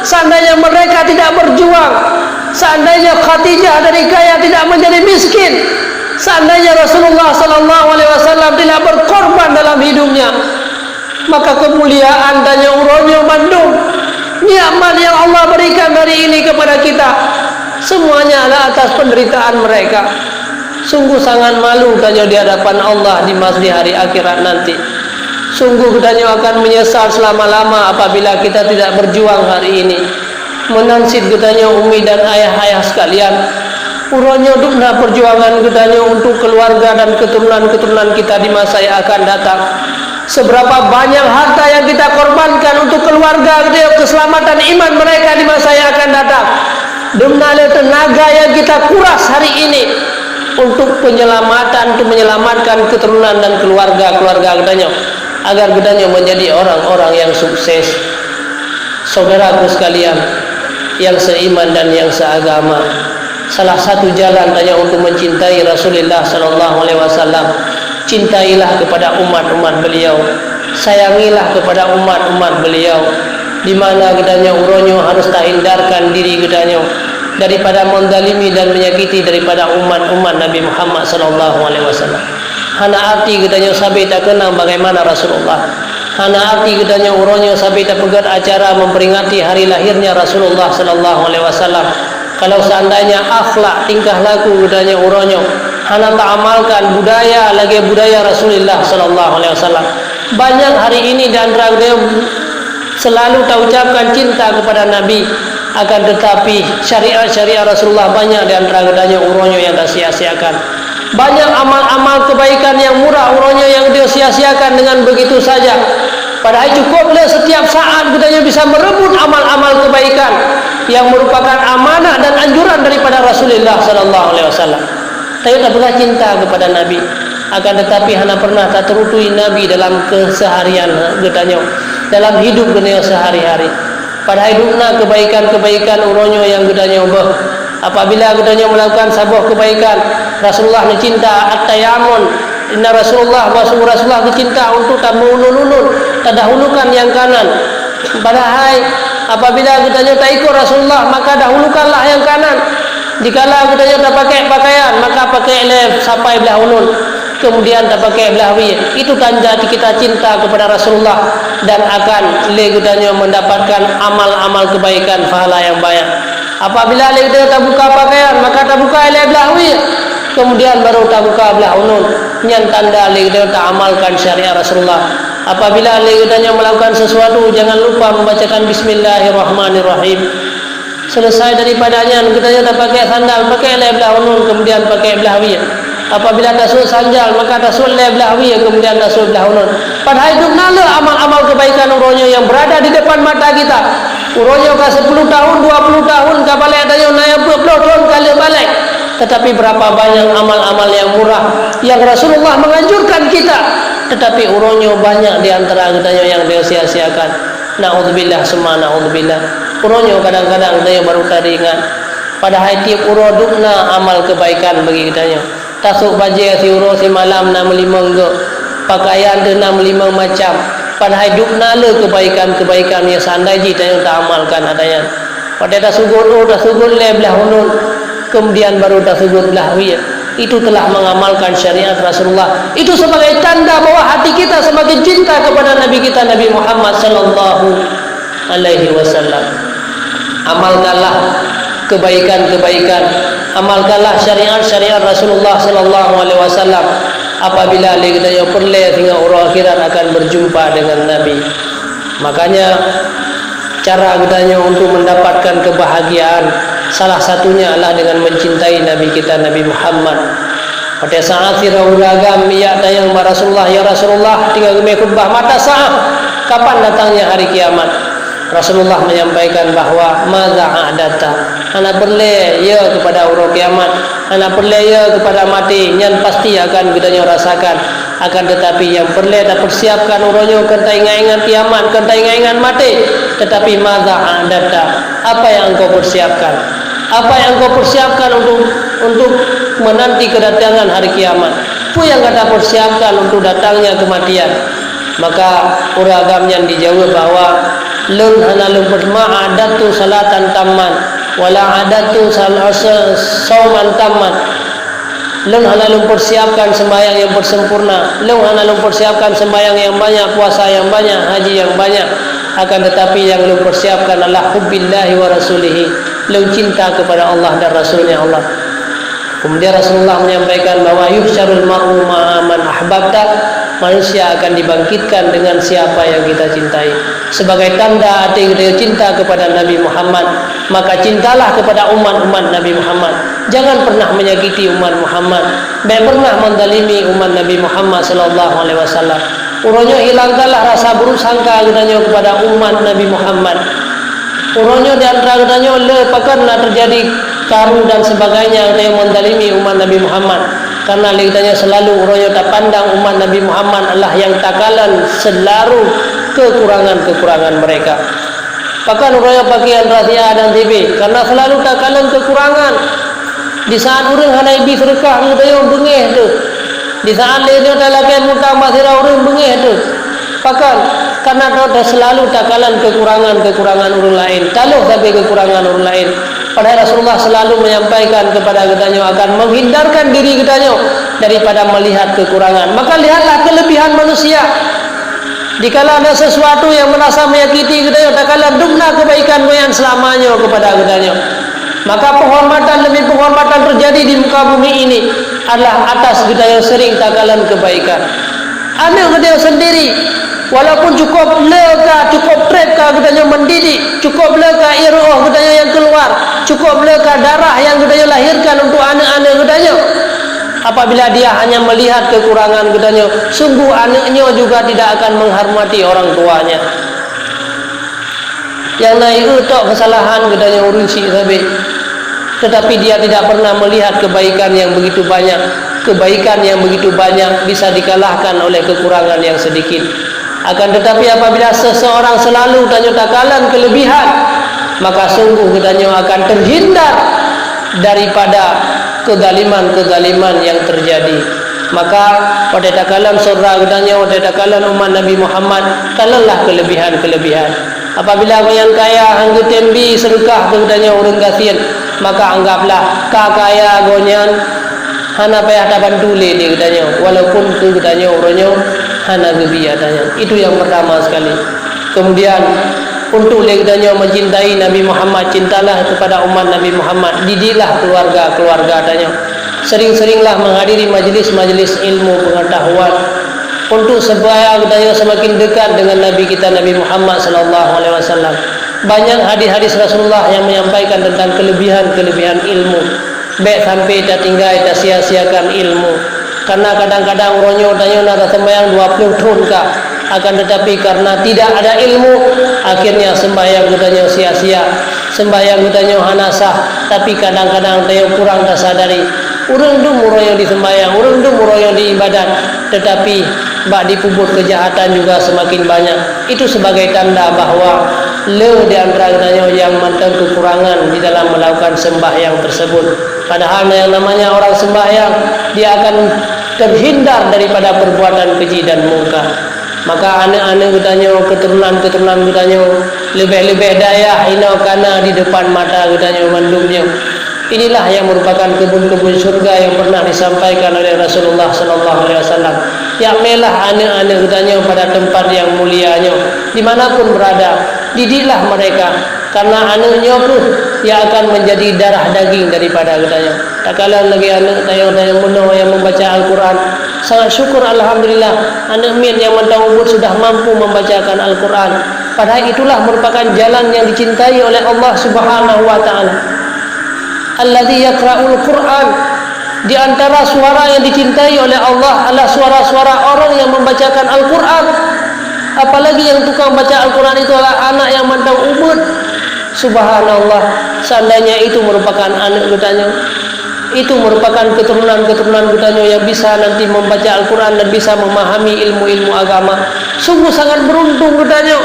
A: seandainya mereka tidak berjuang, seandainya Khadijah dari kaya tidak menjadi miskin, seandainya Rasulullah SAW tidak berkorban dalam hidupnya, maka kemuliaan dan uronyo mandung nikmat yang Allah berikan hari ini kepada kita semuanya adalah atas penderitaan mereka. Sungguh sangat malu katanya di hadapan Allah di hari akhirat nanti. Sungguh katanya akan menyesal selama-lama apabila kita tidak berjuang hari ini. Menansid katanya umi dan ayah-ayah sekalian, uronyo dukna perjuangan katanya untuk keluarga dan keturunan-keturunan kita di masa yang akan datang. Seberapa banyak harta yang kita korbankan untuk keluarga, keselamatan iman mereka di masa yang akan datang. Dengan tenaga yang kita kuras hari ini untuk penyelamatan, untuk menyelamatkan keturunan dan keluarga gedanya, agar gedanya menjadi orang-orang yang sukses. Saudaraku sekalian yang seiman dan yang seagama, salah satu jalan tanya untuk mencintai Rasulullah SAW, cintailah kepada umat-umat beliau, sayangilah kepada umat-umat beliau, di mana gedanya uronyo harus tak hindarkan diri gedanya daripada menzalimi dan menyakiti daripada umat-umat Nabi Muhammad SAW. Hana arti gedanya sabi tak kenang bagaimana Rasulullah, hana arti gedanya uronyo sabi tak pegat acara memperingati hari lahirnya Rasulullah SAW. Kalau seandainya akhlak tingkah laku gedanya uronyo hana tak amalkan budaya Rasulullah SAW. Banyak hari ini dan dia selalu tak ucapkan cinta kepada Nabi, akan tetapi syariat Rasulullah banyak di antara gedanya uronyo yang tak sia-siakan. Banyak amal-amal kebaikan yang murah uronyo yang dia sia-siakan dengan begitu saja. Padahal cukuplah setiap saat gedanya bisa merebut amal-amal kebaikan yang merupakan amanah dan anjuran daripada Rasulullah SAW. Tapi tak pernah cinta kepada Nabi, akan tetapi hana pernah tak terutui Nabi dalam keseharian gedanya, dalam hidup gedanya sehari-hari. Pada hidupnya kebaikan-kebaikan uronyo yang gedanya ubah. Apabila gedanya melakukan sebuah kebaikan, Rasulullah mencinta at-tayamun. Inna Rasulullah mencinta untuk tak menulun, tak dahulukan yang kanan. Padahal apabila gedanya tak ikut Rasulullah, maka dahulukanlah yang kanan. Dikala gedanya tak pakai pakaian, maka pakai lef sampai belah ulun, kemudian tak pakai belah wi. Itu tanda kita cinta kepada Rasulullah dan akan legudanya mendapatkan amal-amal kebaikan pahala yang banyak. Apabila legudanya tak buka pakaian, maka tak buka belah wi, kemudian baru tak buka belah ulun. Yang tanda legudanya tak amalkan syariat Rasulullah. Apabila legudanya melakukan sesuatu, jangan lupa membacakan Bismillahirrahmanirrahim. Selesai daripadanya kita tak pakai sandal, pakai belah ulun, kemudian pakai belah wi. Apabila tasuk sandal, maka tasuk belah wi, kemudian tasuk belah ulun. Padahal hidup nala amal-amal kebaikan uronyo yang berada di depan mata kita. Uronyo ka 10 tahun, 20 tahun ka balik adanya naik 20 tahun kali balik. Tetapi berapa banyak amal-amal yang murah yang Rasulullah menganjurkan kita, tetapi uronyo banyak di antara kita yang dia sia-siakan. Na'udzubillah summa na'udzubillah. Uronyo kadang-kadang dia baru teringat. Padahal tiap urodukna amal kebaikan bagi kita. Tasuk baju si uro si malam 65 go, pakaian dia 65 macam. Padahal hidupna le kebaikan-kebaikan yang sandai kita yang tak amalkan adanya. Pada dah sugun le belah ulun, kemudian baru tersebutlah itu telah mengamalkan syariat Rasulullah. Itu sebagai tanda bahwa hati kita semakin cinta kepada Nabi kita Nabi Muhammad sallallahu alaihi wasallam. Amalkanlah kebaikan-kebaikan, amalkanlah syariat-syariat Rasulullah sallallahu alaihi wasallam. Apabila kita yang perlu hingga orang akhirat akan berjumpa dengan Nabi. Makanya cara kita untuk mendapatkan kebahagiaan salah satunya adalah dengan mencintai Nabi kita Nabi Muhammad. Pada saat firagam ia tanya kepada Rasulullah, ya Rasulullah, tinggal kami khutbah mata saat kapan datangnya hari kiamat? Rasulullah menyampaikan bahawa maza adata, anak berle ya kepada orang kiamat, anak berle ya kepada mati, yang pasti akan kita rasakan. Akan tetapi yang berle tak persiapkan orangnya kata ingat-ingat kiamat, kata ingat-ingat mati. Tetapi maza adata, apa yang engkau persiapkan? Apa yang engkau persiapkan untuk menanti kedatangan hari kiamat? Apa yang kata persiapkan untuk datangnya kematian? Maka orang agam yang dijawab bahawa lun hanalun perma adatu salatan tamman wala adatu sauman tamman. Lun hanalun persiapkan sembahyang yang bersempurna, lun hanalun persiapkan sembahyang yang banyak, puasa yang banyak, haji yang banyak. Akan tetapi yang lun persiapkan adalah hubbillahi wa rasulihi, lun cinta kepada Allah dan Rasulnya Allah. Kemudian Rasulullah menyampaikan bahawa yuhsyarul mar'u ma'a man ahbabta, manusia akan dibangkitkan dengan siapa yang kita cintai. Sebagai tanda hati kita cinta kepada Nabi Muhammad, maka cintalah kepada umat-umat Nabi Muhammad. Jangan pernah menyakiti umat Muhammad, jangan pernah menzalimi umat Nabi Muhammad sallallahu alaihi wasallam. Urangnya hilangkanlah rasa buruk sangka katanya kepada umat Nabi Muhammad. Urangnya di antara katanya lepaskanlah terjadi karu dan sebagainya yang menzalimi umat Nabi Muhammad. Karena lihatnya selalu orangnya tak pandang umat Nabi Muhammad adalah yang takalan selalu kekurangan-kekurangan mereka. Bahkan orangnya pakaian rahsia dan TV karena selalu takalan kekurangan. Di saat orang hanaibi sedekah dia bengih tu. Di saat dia talakan muka masira orang bengih tu. Bahkan karena dia selalu takalan kekurangan-kekurangan orang lain. Taluh sampai kekurangan orang lain. Padahal Rasulullah selalu menyampaikan kepada kitanya akan menghindarkan diri kitanya daripada melihat kekurangan. Maka lihatlah kelebihan manusia. Dikala ada sesuatu yang merasa menyakiti kitanya, tak kala dugna kebaikan yang selamanya kepada kitanya. Maka penghormatan demi penghormatan terjadi di muka bumi ini adalah atas kitanya sering takalan kebaikan. Ambil kitanya sendiri. Walaupun cukup lega, cukup treka katanya mendidik, cukup lega iroh katanya yang keluar, cukup lega darah yang katanya lahirkan untuk anak-anak katanya. Apabila dia hanya melihat kekurangan katanya, sungguh anaknya juga tidak akan menghormati orang tuanya. Yang naik utok kesalahan katanya urusi sahabat. Tetapi dia tidak pernah melihat kebaikan yang begitu banyak. Kebaikan yang begitu banyak bisa dikalahkan oleh kekurangan yang sedikit. Akan tetapi apabila seseorang selalu tanya takalan kelebihan, maka sungguh kitanya akan terhindar daripada kezaliman-kezaliman yang terjadi. Maka pada takalan saudara kitanya, pada takalan umat Nabi Muhammad, kalahlah kelebihan-kelebihan. Apabila yang kaya hanggu tembi sedekah kitanya orang kasihan, maka anggaplah kaya gonyan hana payah taban tule dia kitanya, walaupun tu kitanya orangnya hana gebi adanya. Itu yang pertama sekali. Kemudian untuk leganya mencintai Nabi Muhammad, cintalah kepada umat Nabi Muhammad, didiklah keluarga-keluarga adanya. Sering-seringlah menghadiri majlis-majlis ilmu pengetahuan untuk supaya kita semakin dekat dengan Nabi kita Nabi Muhammad sallallahu alaihi wasallam. Banyak hadis-hadis Rasulullah yang menyampaikan tentang kelebihan-kelebihan ilmu. Baik sampai tak tinggal tak sia-siakan ilmu. Karena kadang-kadang orangnya tanya nak sembahyang 20 tahun kah, akan tetapi karena tidak ada ilmu, akhirnya sembahyang kitanya sia-sia, sembahyang kitanya hanasah. Tapi kadang-kadang tanya kurang tersadari. Orang tu murah yang disembahyang, orang tu murah yang diibadat, tetapi bak dipubut kejahatan juga semakin banyak. Itu sebagai tanda bahawa le di antara kitanya yang mantan kekurangan di dalam melakukan sembahyang tersebut. Padahal yang namanya orang sembahyang, dia akan terhindar daripada perbuatan keji dan mungkar. Maka anak-anak kitanya, keturunan-keturunan kitanya lebih-lebih daya hina kana di depan mata kitanya mandumnya. Inilah yang merupakan kebun-kebun surga yang pernah disampaikan oleh Rasulullah sallallahu alaihi wasallam. Yang melah anak-anak katanya pada tempat yang mulianya, dimanapun berada, didiklah mereka, karena anaknya pun yang akan menjadi darah daging daripada katanya. Tak kala lagi anak tayang muda yang membaca Al-Quran, sangat syukur alhamdulillah anak min yang mentawud sudah mampu membacakan Al-Quran. Padahal itulah merupakan jalan yang dicintai oleh Allah Subhanahu wa taala. Alladzi yaqra'ul Qur'an, di antara suara yang dicintai oleh Allah adalah suara-suara orang yang membacakan Al-Quran. Apalagi yang tukang baca Al-Quran itu adalah anak yang mandang umur. Subhanallah, seandainya itu merupakan anak katanya, itu merupakan keturunan-keturunan katanya yang bisa nanti membaca Al-Quran dan bisa memahami ilmu-ilmu agama, sungguh sangat beruntung katanya.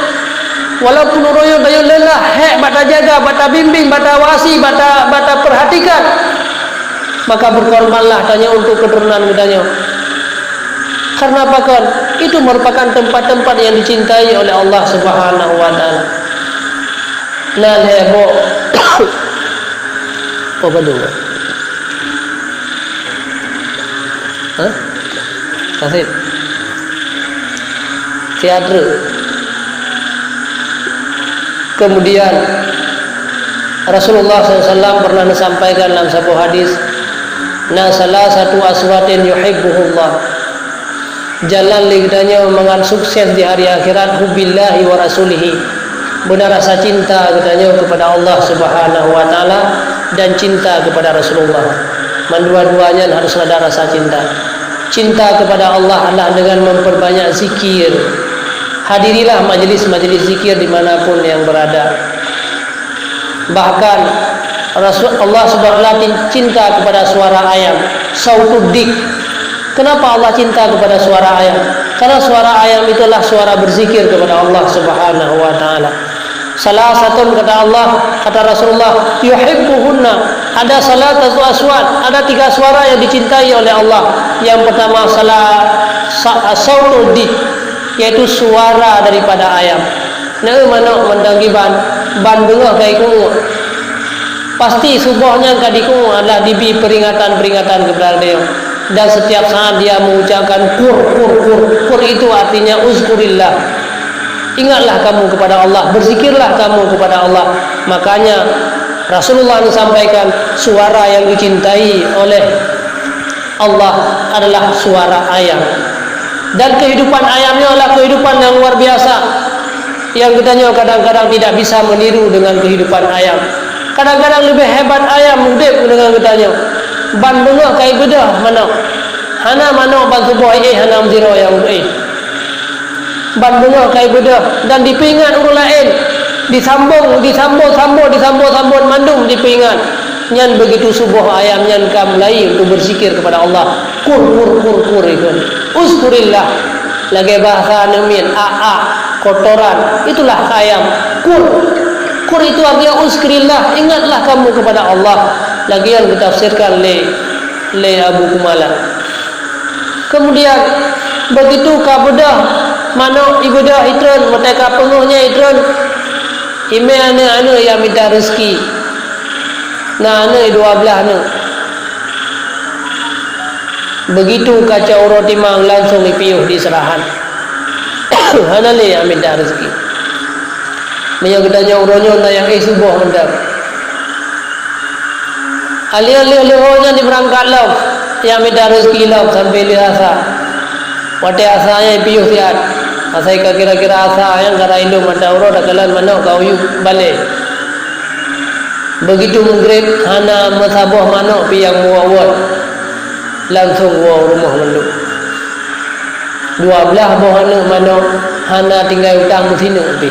A: Walaupun royo dayo lelah, hek bata jaga, bata bimbing, bata wasi, bata perhatikan, maka berkorbanlah tanya untuk keturunan katanya. Karena apa kan? Itu merupakan tempat-tempat yang dicintai oleh Allah Subhanahu wa taala. Nah, lebo. Apa dulu? Hah? Kasih. Teater. Kemudian Rasulullah SAW pernah menyampaikan dalam sebuah hadis, "Na salah satu aswatin yuhibbuhullah." Jalan ligdanya mengan sukses di hari akhirat hubillahi wa rasulihi. Benar rasa cinta katanya kepada Allah Subhanahu wa taala dan cinta kepada Rasulullah. Dua-duanya harus ada rasa cinta. Cinta kepada Allah adalah dengan memperbanyak zikir. Hadirilah majlis-majlis zikir dimanapun yang berada. Bahkan Allah Subhanahu wa taala cinta kepada suara ayam, sautudik. Kenapa Allah cinta kepada suara ayam? Karena suara ayam itulah suara berzikir kepada Allah Subhanahu wa taala. Salah satu kata Allah, kata Rasulullah, yuhibbuhunna. Ada salatatu aswat, ada 3 suara yang dicintai oleh Allah. Yang pertama sautudik, yaitu suara daripada ayam. Nah, mana mendangi ban bengah kai ku. Pasti subuhnya kadiku adalah dibi peringatan-peringatan kepada dia. Dan setiap saat dia mengucapkan kur itu artinya uzkurillah. Ingatlah kamu kepada Allah, berzikirlah kamu kepada Allah. Makanya Rasulullah menyampaikan suara yang dicintai oleh Allah adalah suara ayam. Dan kehidupan ayamnya adalah kehidupan yang luar biasa, yang katanya kadang-kadang tidak bisa meniru dengan kehidupan ayam. Kadang-kadang lebih hebat ayam hidup dengan katanya. Ban bengah kai bedah mana? Hana mana ban subuh hana zero yang ban bengah kai bedah dan dipingat orang lain. Disambung mandum dipingat. Nyan begitu subuh ayam nyan kam lai untuk berzikir kepada Allah. Kur itu. Uzkurillah. Lagi bahasa nemin kotoran, itulah ayam. Kur itu artinya uzkurillah, ingatlah kamu kepada Allah. Lagian ditafsirkan le Abu Kumala. Kemudian begitu kabedah mana ibadah itron mereka penguhnya itron ime ane yang minta rezeki. Nah ane 12 ane. Begitu kacau roti mang langsung dipiuh di serahan. Hana le yang minta rezeki. Menyang gedanya uronyo na yang subuh mendap. Alih-alih-alihnya di berangkat lauk yang minta rezeki lauk sampai dirasa. Wate asanya piuh tiat. Asai kira-kira asa yang kara Indo mata uro dakalan mana kau yuk balik. Begitu maghrib hana masabuh mana pi yang muawat. Langsung wa rumah menduk. 12 bohana mana hana tinggal utang di sini pi.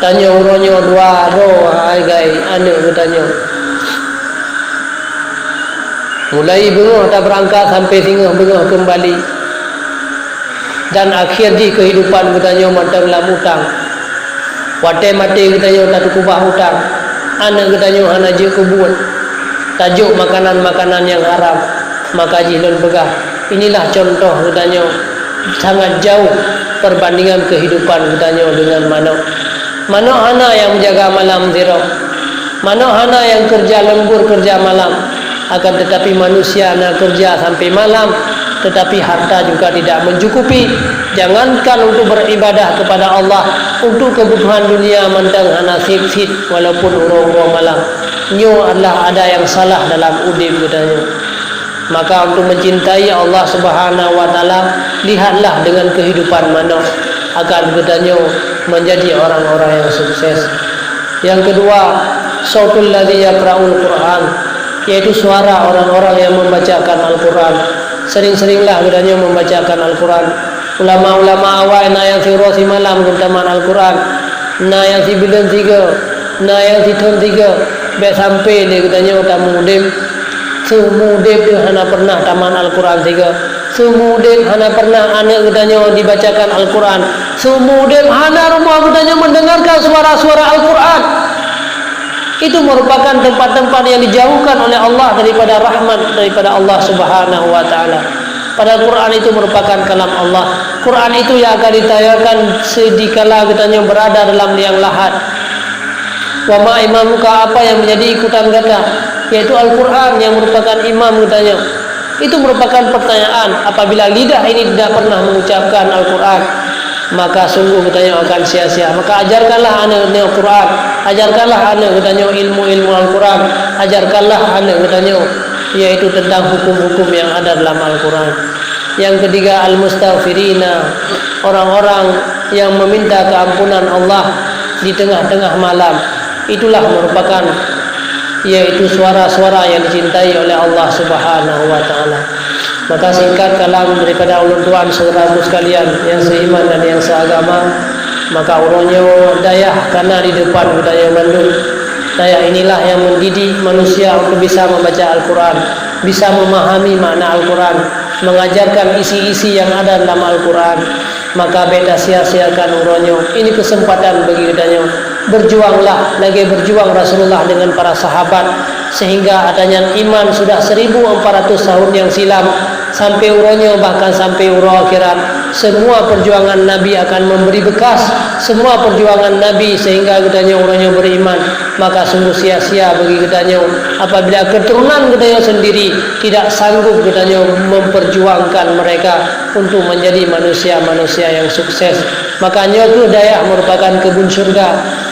A: Tanya uronyo 2 ro ai gai ane bertanya. Mulai bengah tak berangkat sampai singgah bengah kembali. Dan akhir di kehidupan katanya macam dalam hutang. Wate mati katanya tak kubah hutang. Anak katanya hana je kebun. Tajuk makanan-makanan yang haram. Maka jilun begah. Inilah contoh katanya sangat jauh perbandingan kehidupan katanya dengan mana hana yang menjaga malam zero. Mana hana yang kerja lembur, kerja malam, akan tetapi manusia nak kerja sampai malam, tetapi harta juga tidak mencukupi. Jangankan untuk beribadah kepada Allah, untuk kebutuhan dunia mantang hana sit walaupun urung-urung malam. Nyo adalah ada yang salah dalam udip katanya. Maka untuk mencintai Allah Subhanahu wa taala, lihatlah dengan kehidupan mana agar katanya menjadi orang-orang yang sukses. Yang kedua, sautul ladzi yaqra'ul Qur'an, yaitu suara orang-orang yang membacakan Al-Quran. Sering-seringlah katanya membacakan Al-Quran. Ulama-ulama awal na yang si rosi malam keutamaan Al-Quran, na yang si bilan 3, na yang si tahun 3, biar sampai dia katanya tamudim. Semudip tu hana pernah taman Al-Quran 3. Semudip hana pernah anak katanya dibacakan Al-Quran. Semudip hana rumah katanya mendengarkan suara-suara Al-Quran. Itu merupakan tempat-tempat yang dijauhkan oleh Allah daripada rahmat daripada Allah Subhanahu wa taala. Padahal Quran itu merupakan kalam Allah. Quran itu yang akan ditayangkan sedikala katanya berada dalam liang lahat. Wa ma imamuka, apa yang menjadi ikutan kata, yaitu Al-Quran yang merupakan imam katanya. Itu merupakan pertanyaan. Apabila lidah ini tidak pernah mengucapkan Al-Quran, maka sungguh katanya akan sia-sia. Maka ajarkanlah anak-anak Al-Quran, ajarkanlah anak katanya ilmu-ilmu Al-Quran, ajarkanlah anak katanya yaitu tentang hukum-hukum yang ada dalam Al-Quran. Yang ketiga, al-mustaghfirina, orang-orang yang meminta keampunan Allah di tengah-tengah malam. Itulah merupakan yaitu suara-suara yang dicintai oleh Allah Subhanahu wa taala. Maka singkat kalam daripada ulun tuan saudaraku sekalian yang seiman dan yang seagama, maka urangnya dayah karena di depan budaya Bandung. Dayah inilah yang mendidik manusia untuk bisa membaca Al-Quran, bisa memahami makna Al-Quran, mengajarkan isi-isi yang ada dalam Al-Quran. Maka beda sia-siakan urangnya. Ini kesempatan bagi katanya. Berjuanglah, lagi berjuang Rasulullah dengan para sahabat, sehingga adanya iman sudah 1400 tahun yang silam, sampai urangnya bahkan sampai urang akhirat. Semua perjuangan Nabi akan memberi bekas, semua perjuangan Nabi sehingga katanya urangnya beriman. Maka sungguh sia-sia bagi katanya apabila keturunan katanya sendiri tidak sanggup katanya memperjuangkan mereka untuk menjadi manusia-manusia yang sukses. Makanya itu dayah merupakan kebun surga.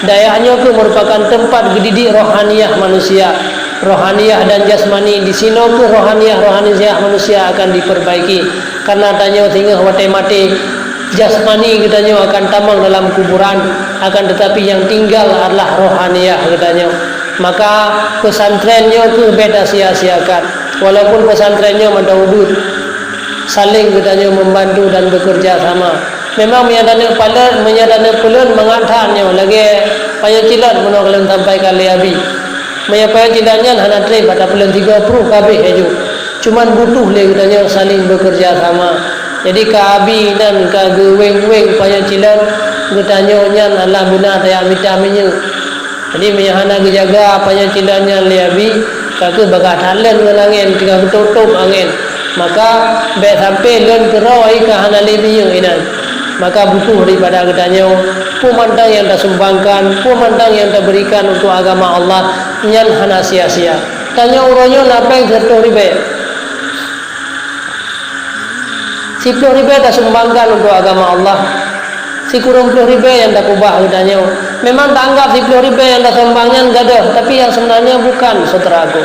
A: Dayahnya itu merupakan tempat dididik rohaniah manusia, rohaniah dan jasmani. Di sini itu rohaniah manusia akan diperbaiki. Karena tanya sehingga mati jasmani katanya akan tambang dalam kuburan, akan tetapi yang tinggal adalah rohaniah katanya. Maka pesantrennya itu beda sia-siakan. Walaupun pesantrennya mendahudut, saling katanya membantu dan bekerja sama. Memang menyadana pelan mengantarnya lagi payah cilat menolak sampai kali abi. Payah cilatnya hana train pada pelan 30 kabeh aja. Cuman butuh le katanya saling bekerja sama. Jadi kabi dan ka geweng-weng payah cilat katanya nyan Allah guna daya vitaminnya. Jadi menyahana jaga payah cilatnya le abi kake bagat halen ngelangin tiga tutup angin. Maka be sampai len keroi ka hana lebinya inan. Maka butuh daripada katanya pemandang yang disumbangkan, pemandang yang diberikan untuk agama Allah, nyan hana sia-sia. Tanya urangnya lapeng 10 ribu. 10 ribu disumbangkan untuk agama Allah. Si kurang 10 ribu yang dah kubah katanya. Memang tak anggap 10 ribu yang dah sumbangnya gadah, tapi yang sebenarnya bukan saudaraku.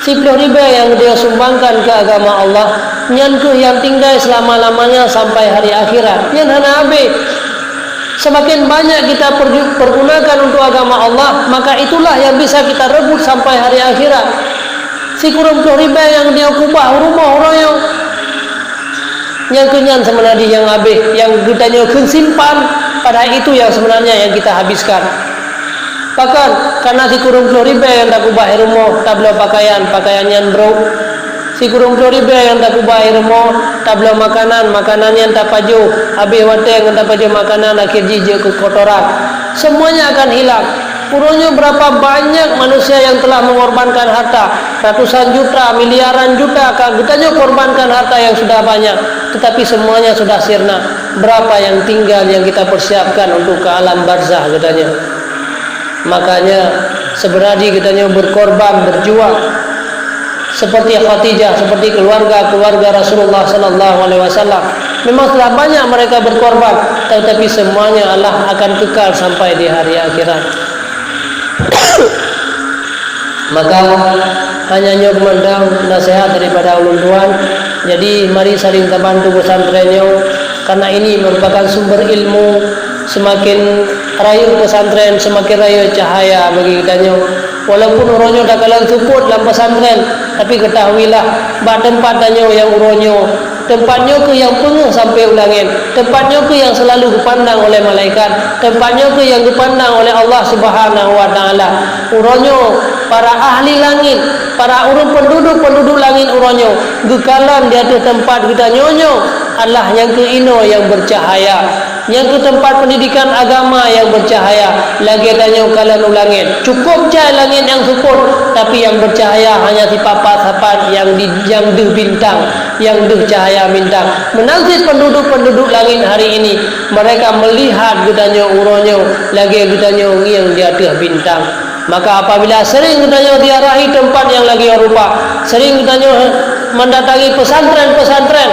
A: 10 ribu yang dia sumbangkan ke agama Allah, nyan ke yang tinggal selama-lamanya sampai hari akhirat. Nyan hana habis. Semakin banyak kita pergunakan untuk agama Allah, maka itulah yang bisa kita rebut sampai hari akhirat. Si kurang 10 ribu yang dia kubah rumah orang yang kenyan sebenarnya yang habis, yang kita nyokun simpan, pada itu yang sebenarnya yang kita habiskan. Bahkan karena si kurung 10 ribu yang tak kubah rumah, tak beli pakaian yang bro. Si kurung 10 ribu yang tak kubah rumah, tak beli makanan yang tak paju. Habis wate yang tak paju makanan, akhir jijik ke kotoran. Semuanya akan hilang. Urangnya berapa banyak manusia yang telah mengorbankan harta, ratusan juta, miliaran juta, katanya korbankan harta yang sudah banyak, tetapi semuanya sudah sirna. Berapa yang tinggal yang kita persiapkan untuk ke alam barzah katanya. Makanya seberadi katanya berkorban, berjuang seperti Khadijah, seperti keluarga Rasulullah sallallahu alaihi wasallam. Memang telah banyak mereka berkorban, tetapi semuanya Allah akan kekal sampai di hari akhirat. Maka hanya memandang nasihat daripada ulun tuan. Jadi mari saling terbantu pesantrennya, karena ini merupakan sumber ilmu. Semakin rayu pesantren, semakin rayu cahaya bagi kita. Walaupun uronyo dah kalang support dalam pesantren, tapi ketahuilah bak tempatnya yang uronyo, tempatnya ke yang penuh sampai ulangin, tempatnya ke yang selalu dipandang oleh malaikat, tempatnya ke yang dipandang oleh Allah Subhanahu wa taala. Uronyo para ahli langit, para penduduk langit uronyo gekalan di atas tempat kita nyonyo Allah yang keino yang bercahaya, yang ke tempat pendidikan agama yang bercahaya. Lagi tanya kalian ulangin, cukup cahaya langit yang support, tapi yang bercahaya hanya si papat-papat yang di bintang, yang di cahaya bintang. Menangsis penduduk langit hari ini, mereka melihat gudanya uronyo, lagi gudanya yang di atas bintang. Maka apabila sering gudanya diarahi tempat yang lagi rupa, sering gudanya mendatangi pesantren-pesantren,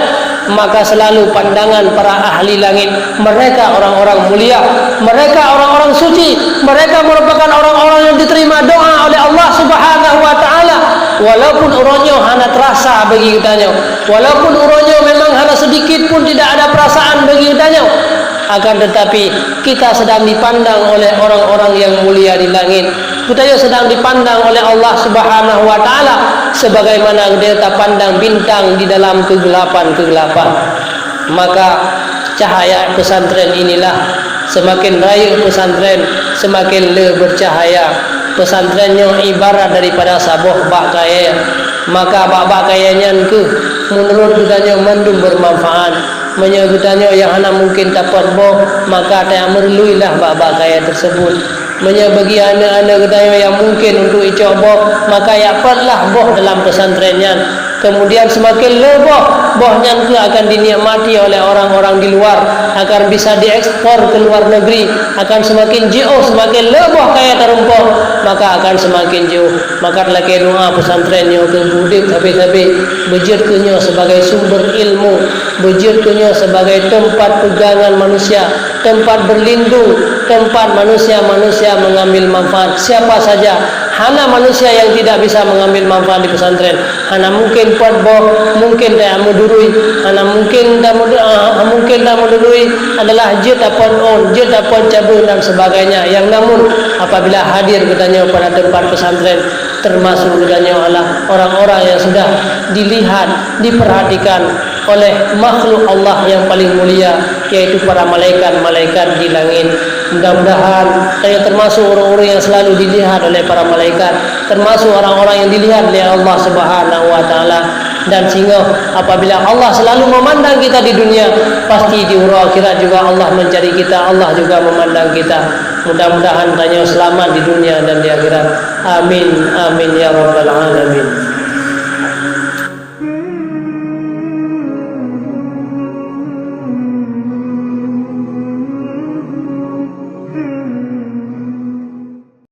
A: maka selalu pandangan para ahli langit, mereka orang-orang mulia, mereka orang-orang suci, mereka merupakan orang-orang yang diterima doa oleh Allah Subhanahu wa taala. Walaupun uronyo hanya terasa bagi kitanya, walaupun uronyo memang hanya sedikit pun tidak ada perasaan bagi kitanya, akan tetapi kita sedang dipandang oleh orang-orang yang mulia di langit. Kita sedang dipandang oleh Allah Subhanahu wa taala sebagaimana dia pandang bintang di dalam kegelapan-kegelapan. Maka cahaya pesantren inilah, semakin raya pesantren, semakin bercahaya. Pesantrennya ibarat daripada sabuh bak kaya. Maka bak kayanya ke menurut kitanya mendung bermanfaat. Menyebutnya yang hanya mungkin dapat boh, maka tak merluilah bak kaya tersebut. Bagi anak-anak kita yang mungkin untuk dicoba, maka ya perlah boh dalam pesantrennya. Kemudian semakin lebih bohnya itu akan dinikmati oleh orang-orang di luar, akan bisa diekspor ke luar negeri, akan semakin jauh, semakin lebih kaya terumpah, maka akan semakin jauh. Maka lagi doa pesantrennya ke budik tapi bejirkunya sebagai sumber ilmu, bejirkunya sebagai tempat pegangan manusia, tempat berlindung, tempat manusia mengambil manfaat. Siapa saja, hanya manusia yang tidak bisa mengambil manfaat di pesantren, hanya mungkin buat boh, mungkin tak mudurui, hanya mungkin tak mudurui adalah jet dapat cabut dan sebagainya. Yang namun apabila hadir katanya pada tempat pesantren, termasuk katanya adalah orang-orang yang sudah dilihat, diperhatikan oleh makhluk Allah yang paling mulia, yaitu para malaikat-malaikat di langit. Mudah-mudahan saya termasuk orang-orang yang selalu dilihat oleh para malaikat, termasuk orang-orang yang dilihat oleh Allah Subhanahu wa taala. Dan sehingga apabila Allah selalu memandang kita di dunia, pasti di urang akhirat juga Allah mencari kita, Allah juga memandang kita. Mudah-mudahan tanya selamat di dunia dan di akhirat. Amin amin ya rabbal alamin.